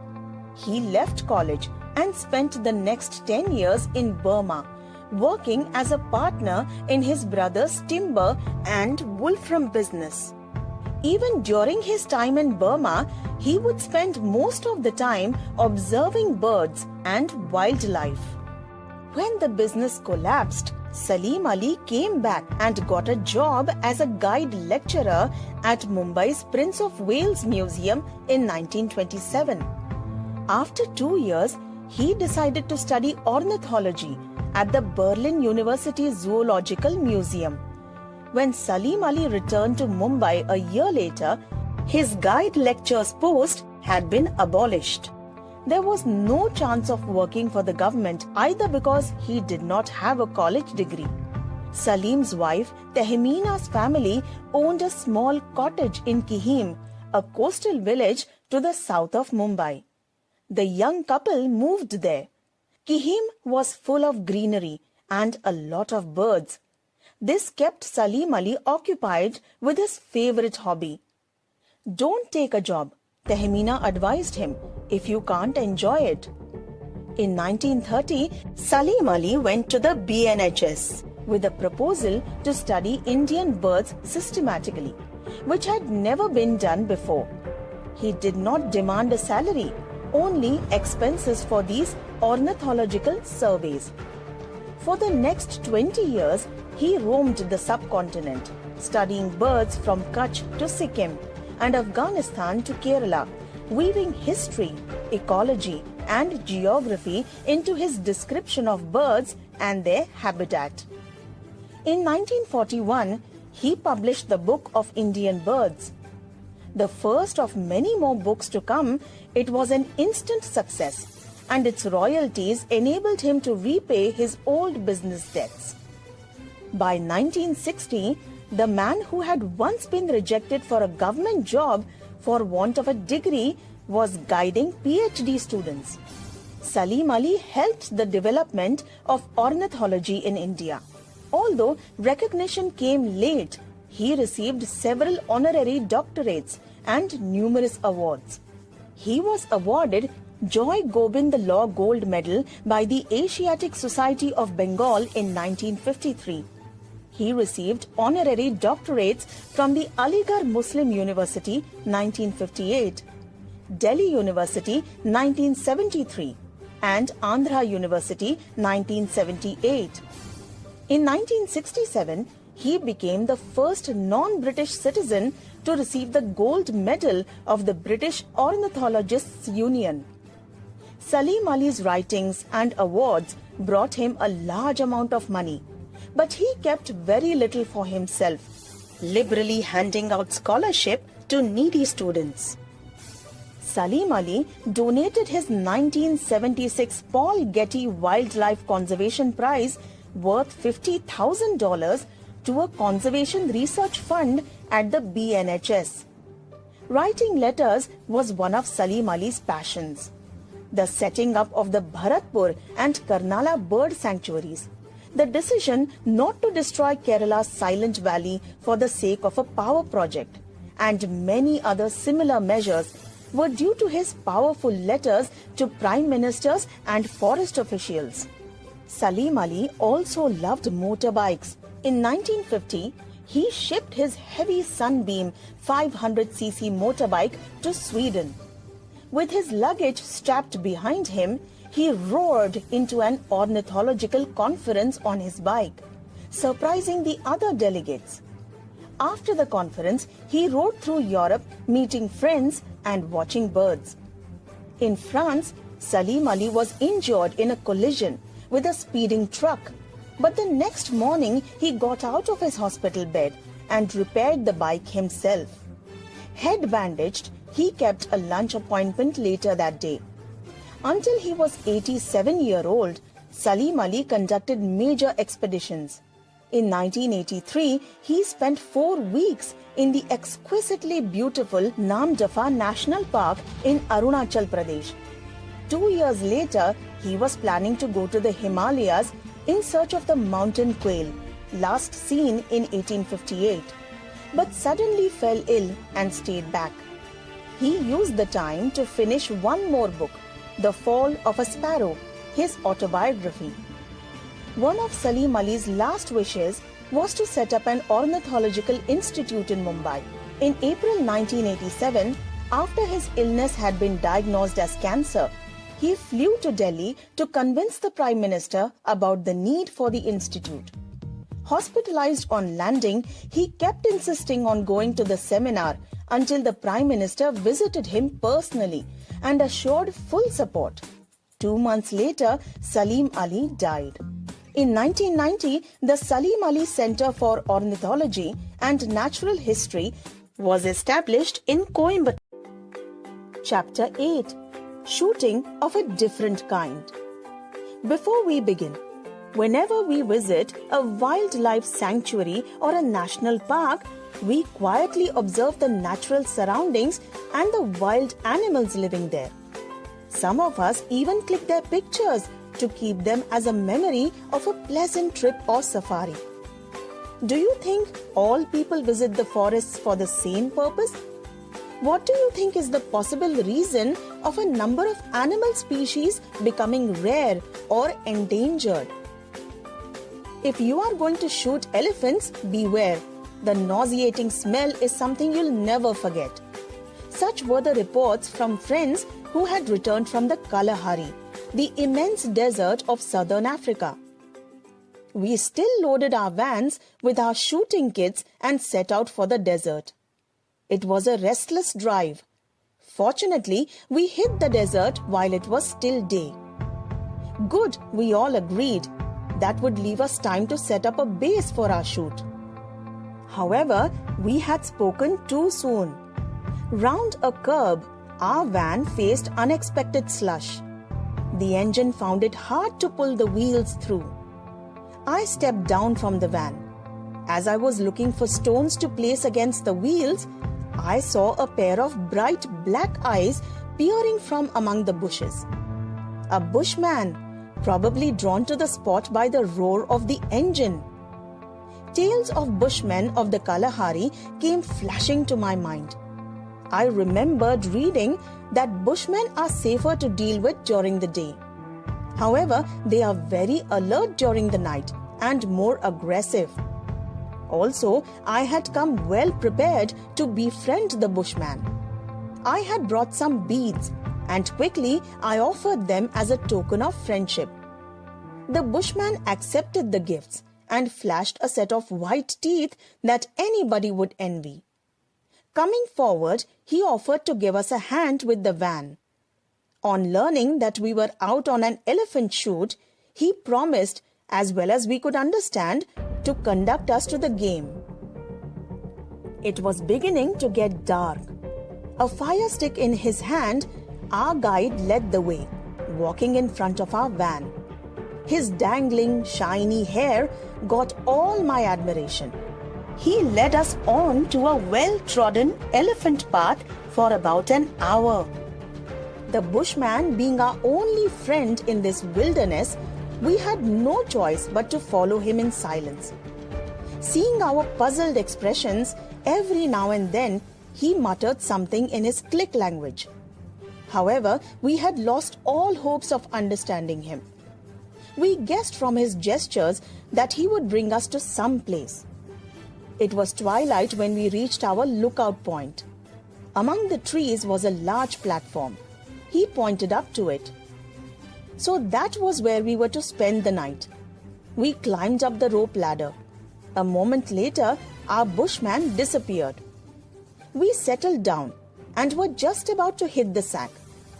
He left college and spent the next 10 years in Burma, working as a partner in his brother's timber and wolfram business. Even during his time in Burma, he would spend most of the time observing birds and wildlife. When the business collapsed, Salim Ali came back and got a job as a guide lecturer at Mumbai's Prince of Wales Museum in 1927. After 2 years, he decided to study ornithology at the Berlin University Zoological Museum. When Salim Ali returned to Mumbai a year later, his guide lecturer's post had been abolished. There was no chance of working for the government either because he did not have a college degree. Salim's wife Tehmina's family owned a small cottage in Kihim, a coastal village to the south of Mumbai. The young couple moved there. Kihim was full of greenery and a lot of birds. This kept Salim Ali occupied with his favorite hobby. Don't take a job, Tehmina advised him, if you can't enjoy it. In 1930, Salim Ali went to the BNHS with a proposal to study Indian birds systematically, which had never been done before. He did not demand a salary, only expenses for these ornithological surveys. For the next 20 years, he roamed the subcontinent, studying birds from Kutch to Sikkim and Afghanistan to Kerala, weaving history, ecology, and geography into his description of birds and their habitat. In 1941, he published the Book of Indian Birds. The first of many more books to come, it was an instant success, and its royalties enabled him to repay his old business debts. By 1960, the man who had once been rejected for a government job for want of a degree was guiding PhD students. Salim Ali helped the development of ornithology in India. Although recognition came late, he received several honorary doctorates and numerous awards. He was awarded Joy Gobind Law Gold Medal by the Asiatic Society of Bengal in 1953. He received honorary doctorates from the Aligarh Muslim University 1958, Delhi University 1973 and Andhra University 1978. In 1967, he became the first non-British citizen to receive the gold medal of the British Ornithologists' Union. Salim Ali's writings and awards brought him a large amount of money, but he kept very little for himself, liberally handing out scholarship to needy students. Salim Ali donated his 1976 Paul Getty Wildlife Conservation Prize worth $50,000 to a conservation research fund at the BNHS. Writing letters was one of Salim Ali's passions. The setting up of the Bharatpur and Karnala bird sanctuaries, the decision not to destroy Kerala's Silent Valley for the sake of a power project, and many other similar measures were due to his powerful letters to prime ministers and forest officials. Salim Ali also loved motorbikes. In 1950, he shipped his heavy Sunbeam 500cc motorbike to Sweden. With his luggage strapped behind him, he roared into an ornithological conference on his bike, surprising the other delegates. After the conference, he rode through Europe, meeting friends and watching birds. In France, Salim Ali was injured in a collision with a speeding truck, but the next morning he got out of his hospital bed and repaired the bike himself. Head bandaged, he kept a lunch appointment later that day. Until he was 87-year-old, Salim Ali conducted major expeditions. In 1983, he spent 4 weeks in the exquisitely beautiful Namdapha National Park in Arunachal Pradesh. 2 years later, he was planning to go to the Himalayas in search of the mountain quail, last seen in 1858, but suddenly fell ill and stayed back. He used the time to finish one more book, The Fall of a Sparrow, his autobiography. One of Salim Ali's last wishes was to set up an ornithological institute in Mumbai. In April 1987, after his illness had been diagnosed as cancer, he flew to Delhi to convince the Prime Minister about the need for the institute. Hospitalized on landing, he kept insisting on going to the seminar until the Prime Minister visited him personally and assured full support. 2 months later, Salim Ali died. In 1990, the Salim Ali Center for Ornithology and Natural History was established in Coimbatore. Chapter 8. Shooting of a Different Kind. Before we begin, Whenever we visit a wildlife sanctuary or a national park, we quietly observe the natural surroundings and the wild animals living there. Some of us even click their pictures to keep them as a memory of a pleasant trip or safari. Do you think all people visit the forests for the same purpose? What do you think is the possible reason of a number of animal species becoming rare or endangered? If you are going to shoot elephants, beware. The nauseating smell is something you'll never forget. Such were the reports from friends who had returned from the Kalahari, the immense desert of southern Africa. We still loaded our vans with our shooting kits and set out for the desert. It was a restless drive. Fortunately, we hit the desert while it was still day. Good, we all agreed. That would leave us time to set up a base for our shoot. However, we had spoken too soon. Round a curb, our van faced unexpected slush. The engine found it hard to pull the wheels through. I stepped down from the van. As I was looking for stones to place against the wheels, I saw a pair of bright black eyes peering from among the bushes. A bushman, probably drawn to the spot by the roar of the engine. Tales of bushmen of the Kalahari came flashing to my mind. I remembered reading that bushmen are safer to deal with during the day. However, they are very alert during the night and more aggressive. Also, I had come well prepared to befriend the bushman. I had brought some beads, and quickly I offered them as a token of friendship. The bushman accepted the gifts and flashed a set of white teeth that anybody would envy. Coming forward, he offered to give us a hand with the van. On learning that we were out on an elephant shoot, he promised, as well as we could understand, to conduct us to the game. It was beginning to get dark. A fire stick in his hand, our guide led the way, walking in front of our van. His dangling, shiny hair got all my admiration. He led us on to a well-trodden elephant path for about an hour. The bushman being our only friend in this wilderness, we had no choice but to follow him in silence. Seeing our puzzled expressions, every now and then he muttered something in his click language. However, we had lost all hopes of understanding him. We guessed from his gestures that he would bring us to some place. It was twilight when we reached our lookout point. Among the trees was a large platform. He pointed up to it. So that was where we were to spend the night. We climbed up the rope ladder. A moment later, our bushman disappeared. We settled down and were just about to hit the sack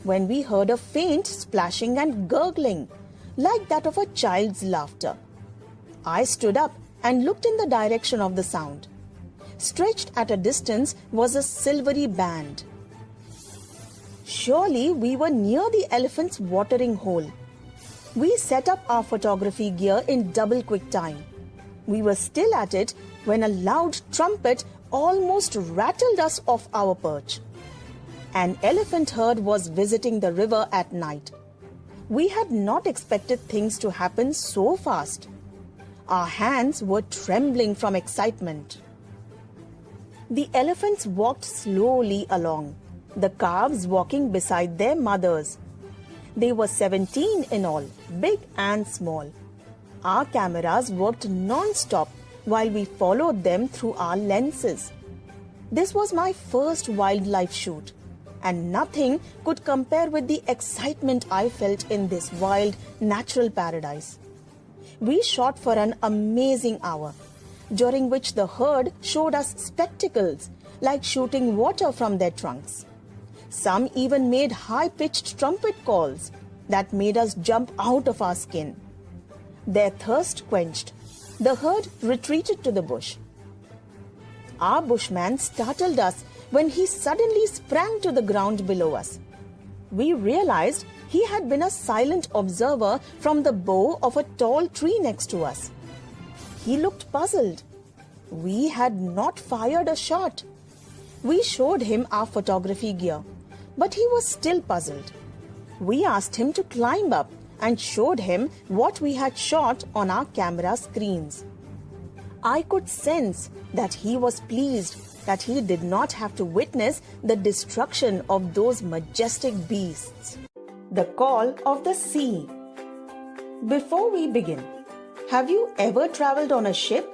when we heard a faint splashing and gurgling, like that of a child's laughter. I stood up and looked in the direction of the sound. Stretched at a distance was a silvery band. Surely we were near the elephant's watering hole. We set up our photography gear in double quick time. We were still at it when a loud trumpet almost rattled us off our perch. An elephant herd was visiting the river at night. We had not expected things to happen so fast. Our hands were trembling from excitement. The elephants walked slowly along, the calves walking beside their mothers. They were 17 in all, big and small. Our cameras worked non-stop while we followed them through our lenses. This was my first wildlife shoot, and nothing could compare with the excitement I felt in this wild, natural paradise. We shot for an amazing hour, during which the herd showed us spectacles, like shooting water from their trunks. Some even made high-pitched trumpet calls that made us jump out of our skin. Their thirst quenched, the herd retreated to the bush. Our bushman startled us when he suddenly sprang to the ground below us. We realized He had been a silent observer from the bough of a tall tree next to us. He looked puzzled. We had not fired a shot. We showed him our photography gear, but he was still puzzled. We asked him to climb up and showed him what we had shot on our camera screens. I could sense that he was pleased that he did not have to witness the destruction of those majestic beasts. The Call of the Sea. Before we begin, have you ever traveled on a ship?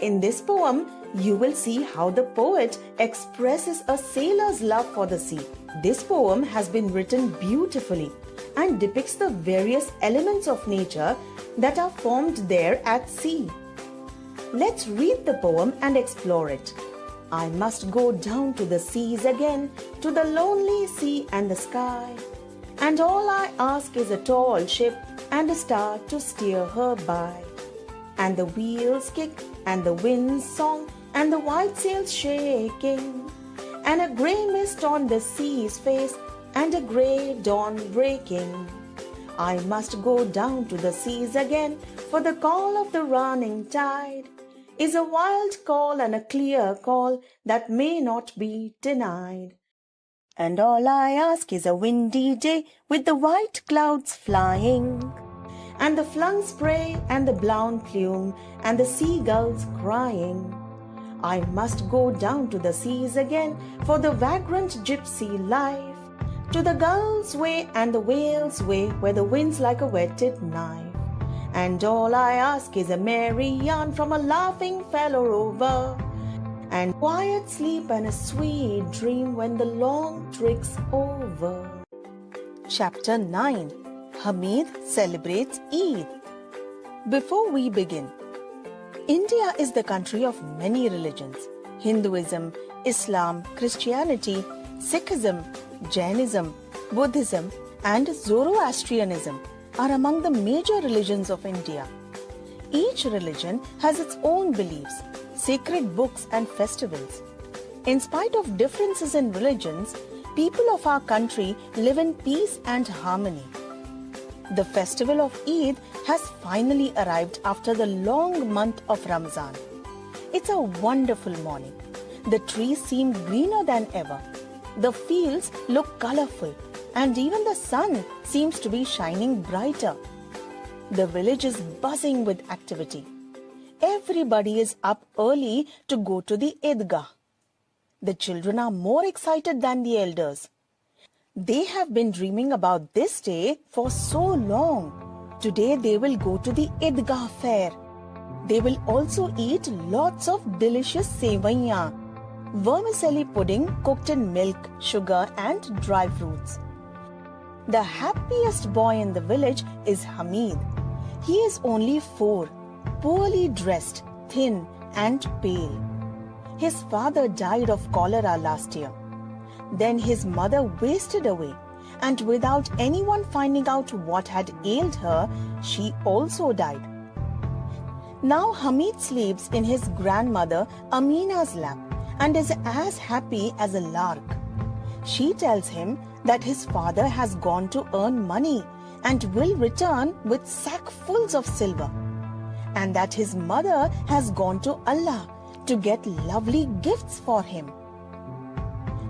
In this poem, you will see how the poet expresses a sailor's love for the sea. This poem has been written beautifully and depicts the various elements of nature that are formed there at sea. Let's read the poem and explore it. I must go down to the seas again, to the lonely sea and the sky. And all I ask is a tall ship and a star to steer her by. And the wheels kick and the wind's song and the white sails shaking. And a grey mist on the sea's face and a grey dawn breaking. I must go down to the seas again, for the call of the running tide is a wild call and a clear call that may not be denied. And all I ask is a windy day with the white clouds flying, and the flung spray and the blown plume and the seagulls crying. I must go down to the seas again for the vagrant gypsy life, to the gull's way and the whale's way where the wind's like a whetted knife. And all I ask is a merry yarn from a laughing fellow rover, and quiet sleep and a sweet dream when the long trick's over. Chapter 9. Hamid celebrates Eid. Before we begin, India is the country of many religions. Hinduism, Islam, Christianity, Sikhism, Jainism, Buddhism, and Zoroastrianism are among the major religions of India. Each religion has its own beliefs, sacred books, and festivals. In spite of differences in religions, people of our country live in peace and harmony. The festival of Eid has finally arrived after the long month of Ramzan. It's a wonderful morning. The trees seem greener than ever. The fields look colorful, and even the sun seems to be shining brighter. The village is buzzing with activity. Everybody is up early to go to the Eidgah. The children are more excited than the elders. They have been dreaming about this day for so long. Today they will go to the Eidgah fair. They will also eat lots of delicious sevaiyan, vermicelli pudding cooked in milk, sugar, and dry fruits. The happiest boy in the village is Hamid. He is only 4, poorly dressed, thin, and pale. His father died of cholera last year. Then his mother wasted away, and without anyone finding out what had ailed her, she also died. Now Hamid sleeps in his grandmother Amina's lap and is as happy as a lark. She tells him that his father has gone to earn money and will return with sackfuls of silver, and that his mother has gone to Allah to get lovely gifts for him.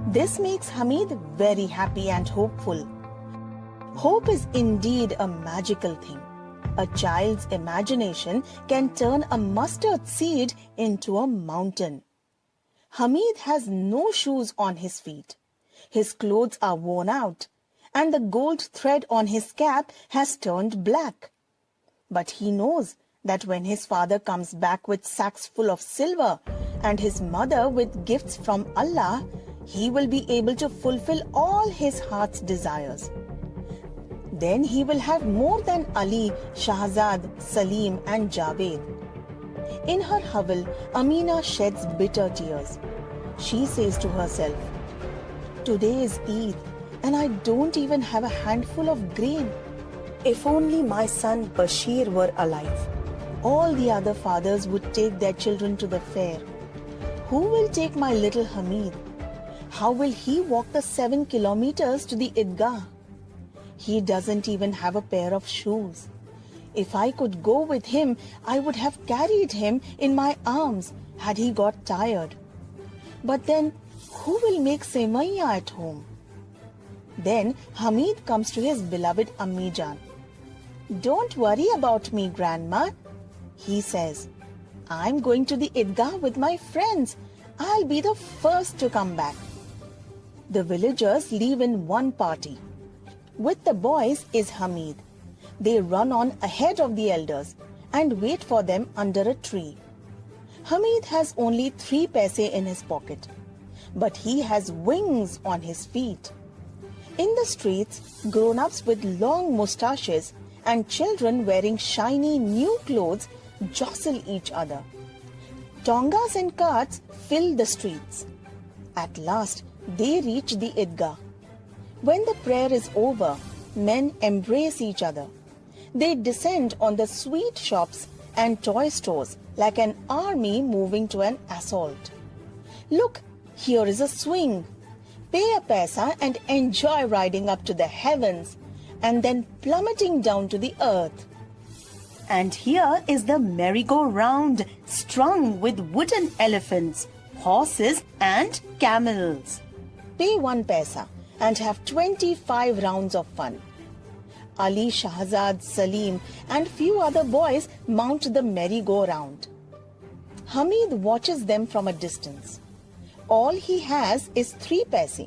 This makes Hamid very happy and hopeful. Hope is indeed a magical thing. A child's imagination can turn a mustard seed into a mountain. Hamid has no shoes on his feet. His clothes are worn out, and the gold thread on his cap has turned black. But he knows that when his father comes back with sacks full of silver and his mother with gifts from Allah, he will be able to fulfill all his heart's desires. Then he will have more than Ali, Shahzad, Salim, and Javed. In her hovel, Amina sheds bitter tears. She says to herself, "Today is Eid, and I don't even have a handful of grain. If only my son Bashir were alive. All the other fathers would take their children to the fair. Who will take my little Hamid? How will he walk the 7 kilometers to the Eidgah? He doesn't even have a pair of shoes. If I could go with him, I would have carried him in my arms had he got tired. But then, who will make sevaiya at home? Then Hamid comes to his beloved Ammi Jaan. Don't worry about me, Grandma, he says. I'm going to the Idgah with my friends. I'll be the first to come back. The villagers leave in one party. With the boys is Hamid. They run on ahead of the elders and wait for them under a tree. Hamid has only 3 paise in his pocket, but he has wings on his feet. In the streets, grown-ups with long moustaches and children wearing shiny new clothes jostle each other. Tongas and carts fill the streets. At last, they reach the Idgah. When the prayer is over, men embrace each other. They descend on the sweet shops and toy stores like an army moving to an assault. Look, here is a swing. Pay a paisa and enjoy riding up to the heavens and then plummeting down to the earth. And here is the merry-go-round strung with wooden elephants, horses and camels. Pay 1 paisa and have 25 rounds of fun. Ali, Shahzad, Salim and few other boys mount the merry-go-round. Hamid watches them from a distance. All he has is 3 paise.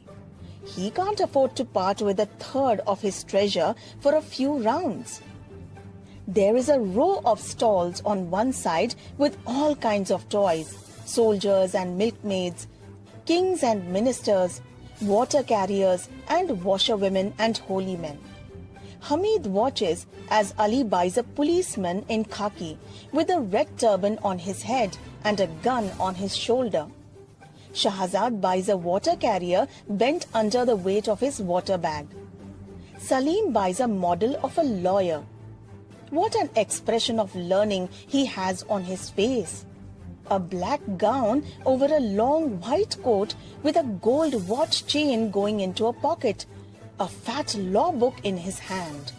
He can't afford to part with 1/3 of his treasure for a few rounds. There is a row of stalls on one side with all kinds of toys, soldiers and milkmaids, kings and ministers, water carriers and washerwomen and holy men. Hamid watches as Ali buys a policeman in khaki with a red turban on his head and a gun on his shoulder. Shahzad buys a water carrier bent under the weight of his water bag. Salim buys a model of a lawyer. What an expression of learning he has on his face. A black gown over a long white coat with a gold watch chain going into a pocket, a fat law book in his hand.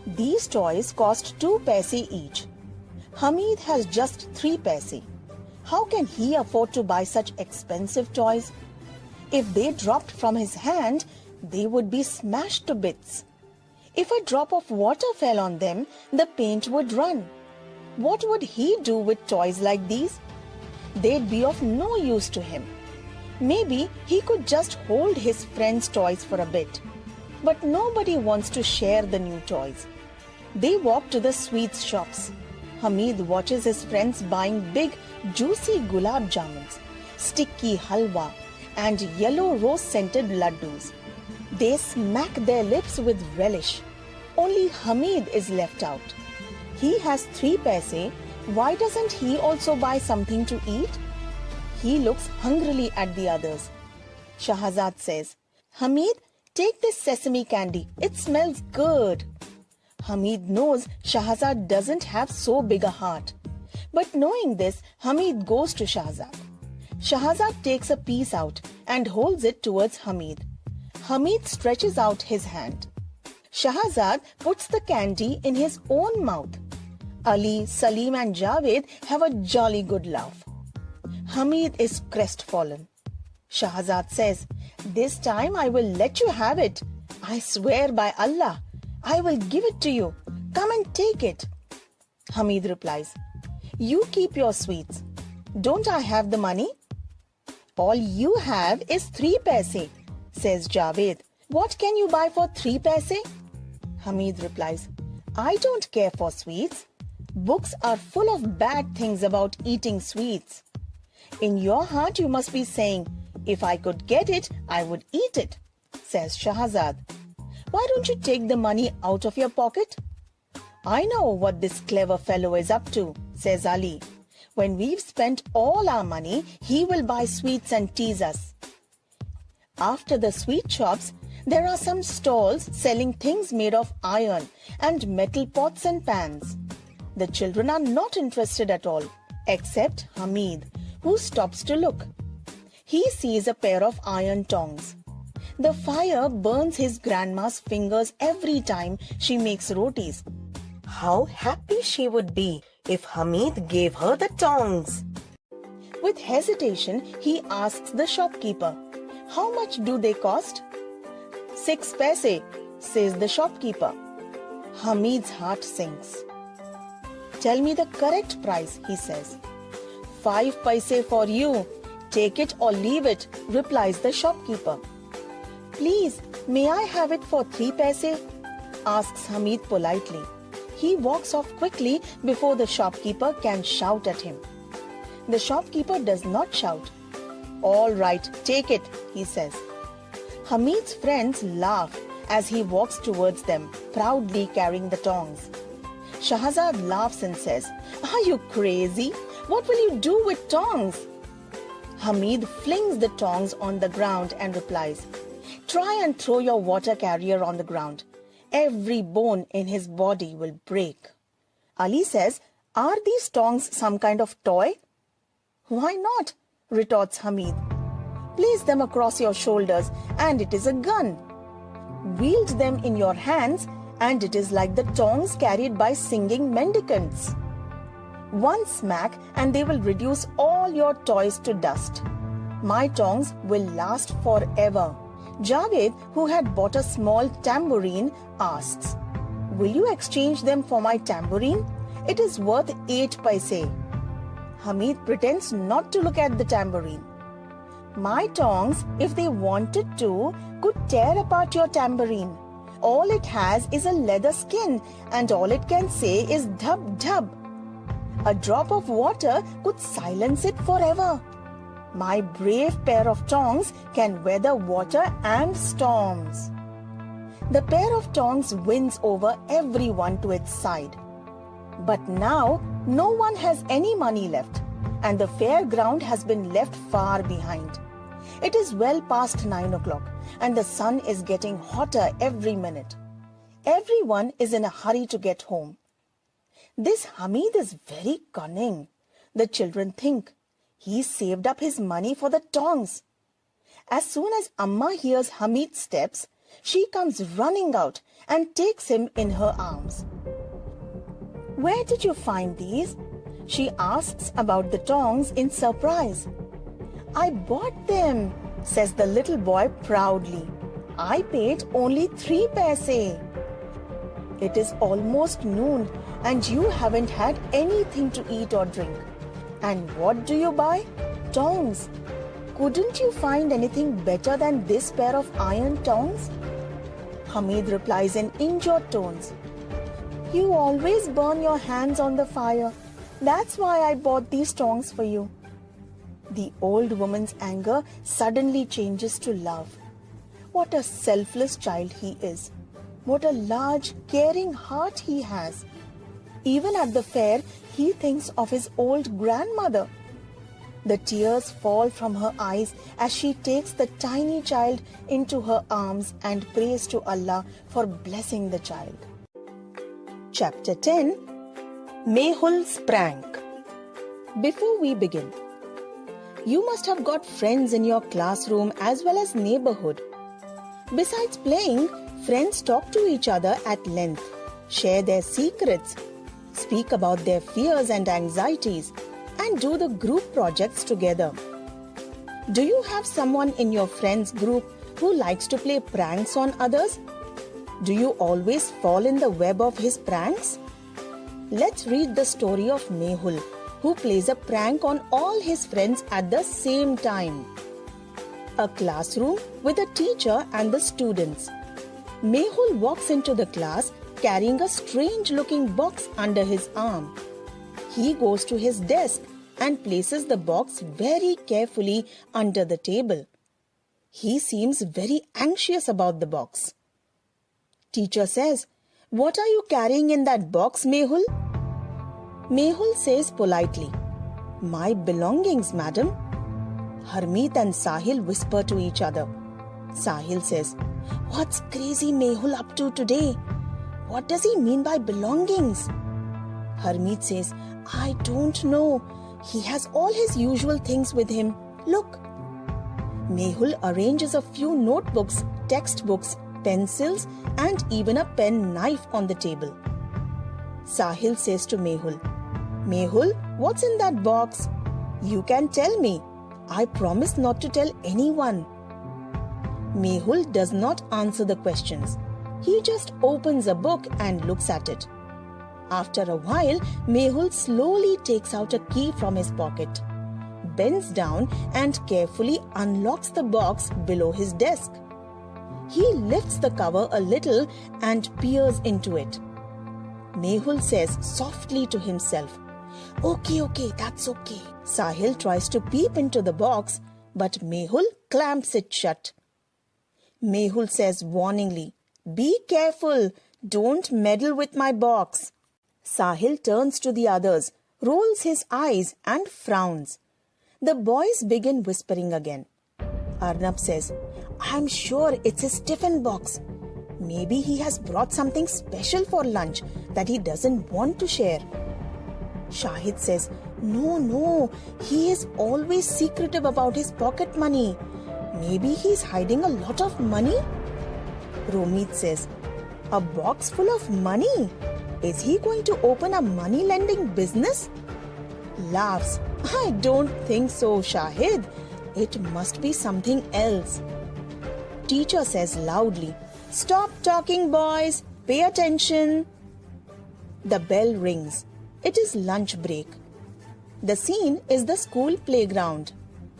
These toys cost 2 paise each. Hamid has just 3 paise. How can he afford to buy such expensive toys? If they dropped from his hand, they would be smashed to bits. If a drop of water fell on them, the paint would run. What would he do with toys like these? They'd be of no use to him. Maybe he could just hold his friends' toys for a bit. But nobody wants to share the new toys. They walk to the sweets shops. Hamid watches his friends buying big, juicy gulab jamuns, sticky halwa, and yellow rose-scented laddus. They smack their lips with relish. Only Hamid is left out. He has 3 paise. Why doesn't he also buy something to eat? He looks hungrily at the others. Shahzad says, Hamid, take this sesame candy. It smells good. Hamid knows Shahzad doesn't have so big a heart. But knowing this, Hamid goes to Shahzad. Shahzad takes a piece out and holds it towards Hamid. Hamid stretches out his hand. Shahzad puts the candy in his own mouth. Ali, Salim and Javed have a jolly good laugh. Hamid is crestfallen. Shahzad says, This time I will let you have it. I swear by Allah, I will give it to you. Come and take it. Hamid replies, You keep your sweets. Don't I have the money? All you have is 3 paise, says Javed. What can you buy for 3 paise? Hamid replies, I don't care for sweets. Books are full of bad things about eating sweets. In your heart you must be saying, if I could get it, I would eat it, says Shahzad. Why don't you take the money out of your pocket? I know what this clever fellow is up to, says Ali. When we've spent all our money, he will buy sweets and tease us. After the sweet shops, there are some stalls selling things made of iron and metal pots and pans. The children are not interested at all, except Hamid, who stops to look. He sees a pair of iron tongs. The fire burns his grandma's fingers every time she makes rotis. How happy she would be if Hamid gave her the tongs. With hesitation, he asks the shopkeeper, "How much do they cost?" "6 paise," says the shopkeeper. Hamid's heart sinks. "Tell me the correct price," he says. "5 paise for you. Take it or leave it," replies the shopkeeper. "Please, may I have it for 3 paise?" asks Hamid politely. He walks off quickly before the shopkeeper can shout at him. The shopkeeper does not shout. "All right, take it," he says. Hamid's friends laugh as he walks towards them, proudly carrying the tongs. Shahzad laughs and says, "Are you crazy? What will you do with tongs?" Hamid flings the tongs on the ground and replies, "Try and throw your water carrier on the ground. Every bone in his body will break." Ali says, "Are these tongs some kind of toy?" "Why not?" retorts Hamid. "Place them across your shoulders and it is a gun. Wield them in your hands and it is like the tongs carried by singing mendicants. One smack and they will reduce all your toys to dust. My tongs will last forever." Javed, who had bought a small tambourine, asks, "Will you exchange them for my tambourine? It is worth 8 paise." Hamid pretends not to look at the tambourine. "My tongs, if they wanted to, could tear apart your tambourine. All it has is a leather skin and all it can say is dhub dhub. A drop of water could silence it forever. My brave pair of tongs can weather water and storms." The pair of tongs wins over everyone to its side. But now no one has any money left, and the fairground has been left far behind. It is well past 9 o'clock, and the sun is getting hotter every minute. Everyone is in a hurry to get home. This Hamid is very cunning, the children think. He saved up his money for the tongs. As soon as Amma hears Hamid's steps, she comes running out and takes him in her arms. "Where did you find these?" she asks about the tongs in surprise. "I bought them," says the little boy proudly. "I paid only 3 paise. It is almost noon and you haven't had anything to eat or drink. And what do you buy? Tongs. Couldn't you find anything better than this pair of iron tongs?" Hamid replies in injured tones, "You always burn your hands on the fire. That's why I bought these tongs for you." The old woman's anger suddenly changes to love. What a selfless child he is. What a large, caring heart he has. Even at the fair, he thinks of his old grandmother. The tears fall from her eyes as she takes the tiny child into her arms and prays to Allah for blessing the child. Chapter 10, Mehul's Prank. Before we begin, you must have got friends in your classroom as well as neighborhood. Besides playing, friends talk to each other at length, share their secrets, speak about their fears and anxieties, and do the group projects together. Do you have someone in your friends group who likes to play pranks on others? Do you always fall in the web of his pranks? Let's read the story of Mehul, who plays a prank on all his friends at the same time. A classroom with a teacher and the students. Mehul walks into the class carrying a strange-looking box under his arm. He goes to his desk and places the box very carefully under the table. He seems very anxious about the box. Teacher says, "What are you carrying in that box, Mehul?" Mehul says politely, "My belongings, madam." Harmeet and Sahil whisper to each other. Sahil says, "What's crazy Mehul up to today? What does he mean by belongings?" Harmeet says, "I don't know. He has all his usual things with him. Look." Mehul arranges a few notebooks, textbooks, pencils, and even a pen knife on the table. Sahil says to Mehul, "Mehul, what's in that box? You can tell me. I promise not to tell anyone." Mehul does not answer the questions. He just opens a book and looks at it. After a while, Mehul slowly takes out a key from his pocket, bends down and carefully unlocks the box below his desk. He lifts the cover a little and peers into it. Mehul says softly to himself, Okay, that's okay." Sahil tries to peep into the box, but Mehul clamps it shut. Mehul says warningly, "Be careful, don't meddle with my box." Sahil turns to the others, rolls his eyes and frowns. The boys begin whispering again. Arnab says, "I'm sure it's his tiffin box. Maybe he has brought something special for lunch that he doesn't want to share." Shahid says, No, he is always secretive about his pocket money. Maybe he's hiding a lot of money." Romit says, "A box full of money? Is he going to open a money lending business?" Laughs, "I don't think so, Shahid. It must be something else." Teacher says loudly, "Stop talking, boys. Pay attention." The bell rings. It is lunch break. The scene is the school playground.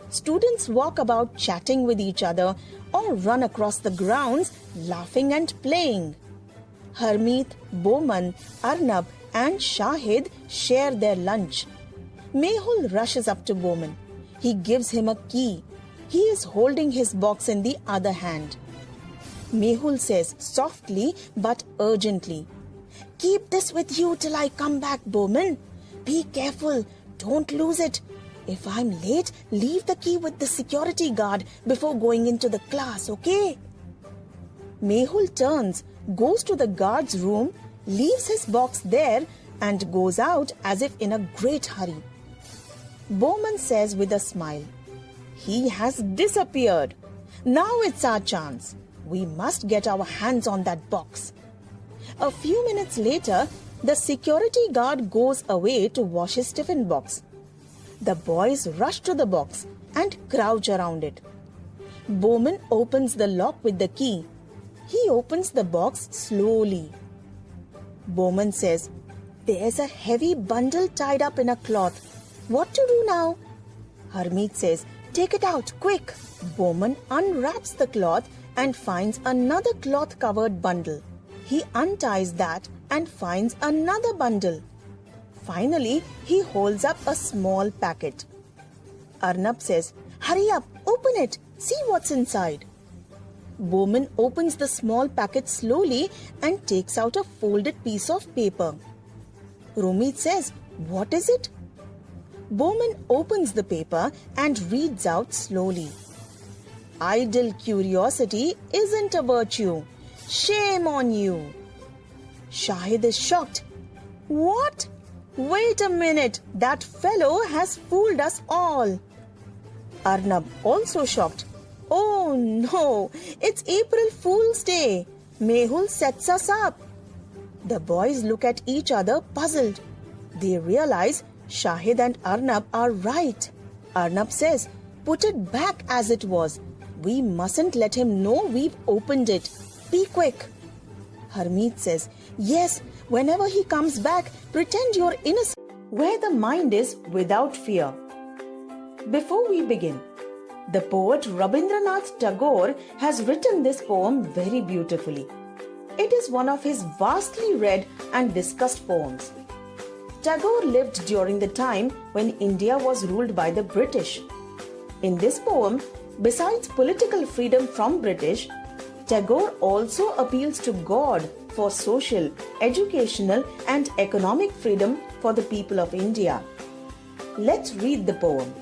Students walk about chatting with each other or run across the grounds laughing and playing. Harmeet, Boman, Arnab and Shahid share their lunch. Mehul rushes up to Boman. He gives him a key. He is holding his box in the other hand. Mehul says softly but urgently, "Keep this with you till I come back, Boman. Be careful, don't lose it. If I'm late, leave the key with the security guard before going into the class, okay?" Mehul turns, goes to the guard's room, leaves his box there and goes out as if in a great hurry. Boman says with a smile, "He has disappeared. Now it's our chance. We must get our hands on that box." A few minutes later, the security guard goes away to wash his tiffin box. The boys rush to the box and crouch around it. Boman opens the lock with the key. He opens the box slowly. Boman says, "There's a heavy bundle tied up in a cloth. What to do now?" Harmeet says, "Take it out, quick." Boman unwraps the cloth and finds another cloth-covered bundle. He unties that and finds another bundle. Finally, he holds up a small packet. Arnab says, "Hurry up, open it, see what's inside." Boman opens the small packet slowly and takes out a folded piece of paper. Romit says, "What is it?" Boman opens the paper and reads out slowly. "Idle curiosity isn't a virtue. Shame on you." Shahid is shocked. "What? Wait a minute, that fellow has fooled us all." Arnab, also shocked. "Oh no, it's April Fool's Day. Mehul sets us up." The boys look at each other puzzled. They realize Shahid and Arnab are right. Arnab says, "Put it back as it was. We mustn't let him know we've opened it. Be quick." Harmeet says, "Yes, whenever he comes back, pretend you're innocent." Where the mind is without fear. Before we begin, the poet Rabindranath Tagore has written this poem very beautifully. It is one of his vastly read and discussed poems. Tagore lived during the time when India was ruled by the British. In this poem, besides political freedom from British, Tagore also appeals to God for social, educational and economic freedom for the people of India. Let's read the poem.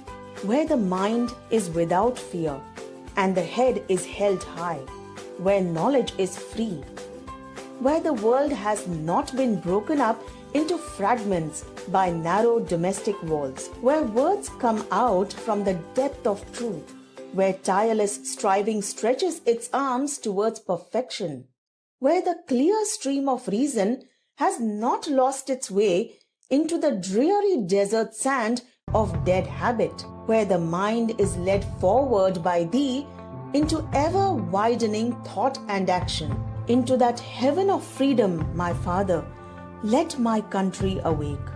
Where the mind is without fear and the head is held high, where knowledge is free, where the world has not been broken up into fragments by narrow domestic walls, where words come out from the depth of truth, where tireless striving stretches its arms towards perfection, where the clear stream of reason has not lost its way into the dreary desert sand of dead habit, where the mind is led forward by thee into ever widening thought and action, into that heaven of freedom, my Father, let my country awake.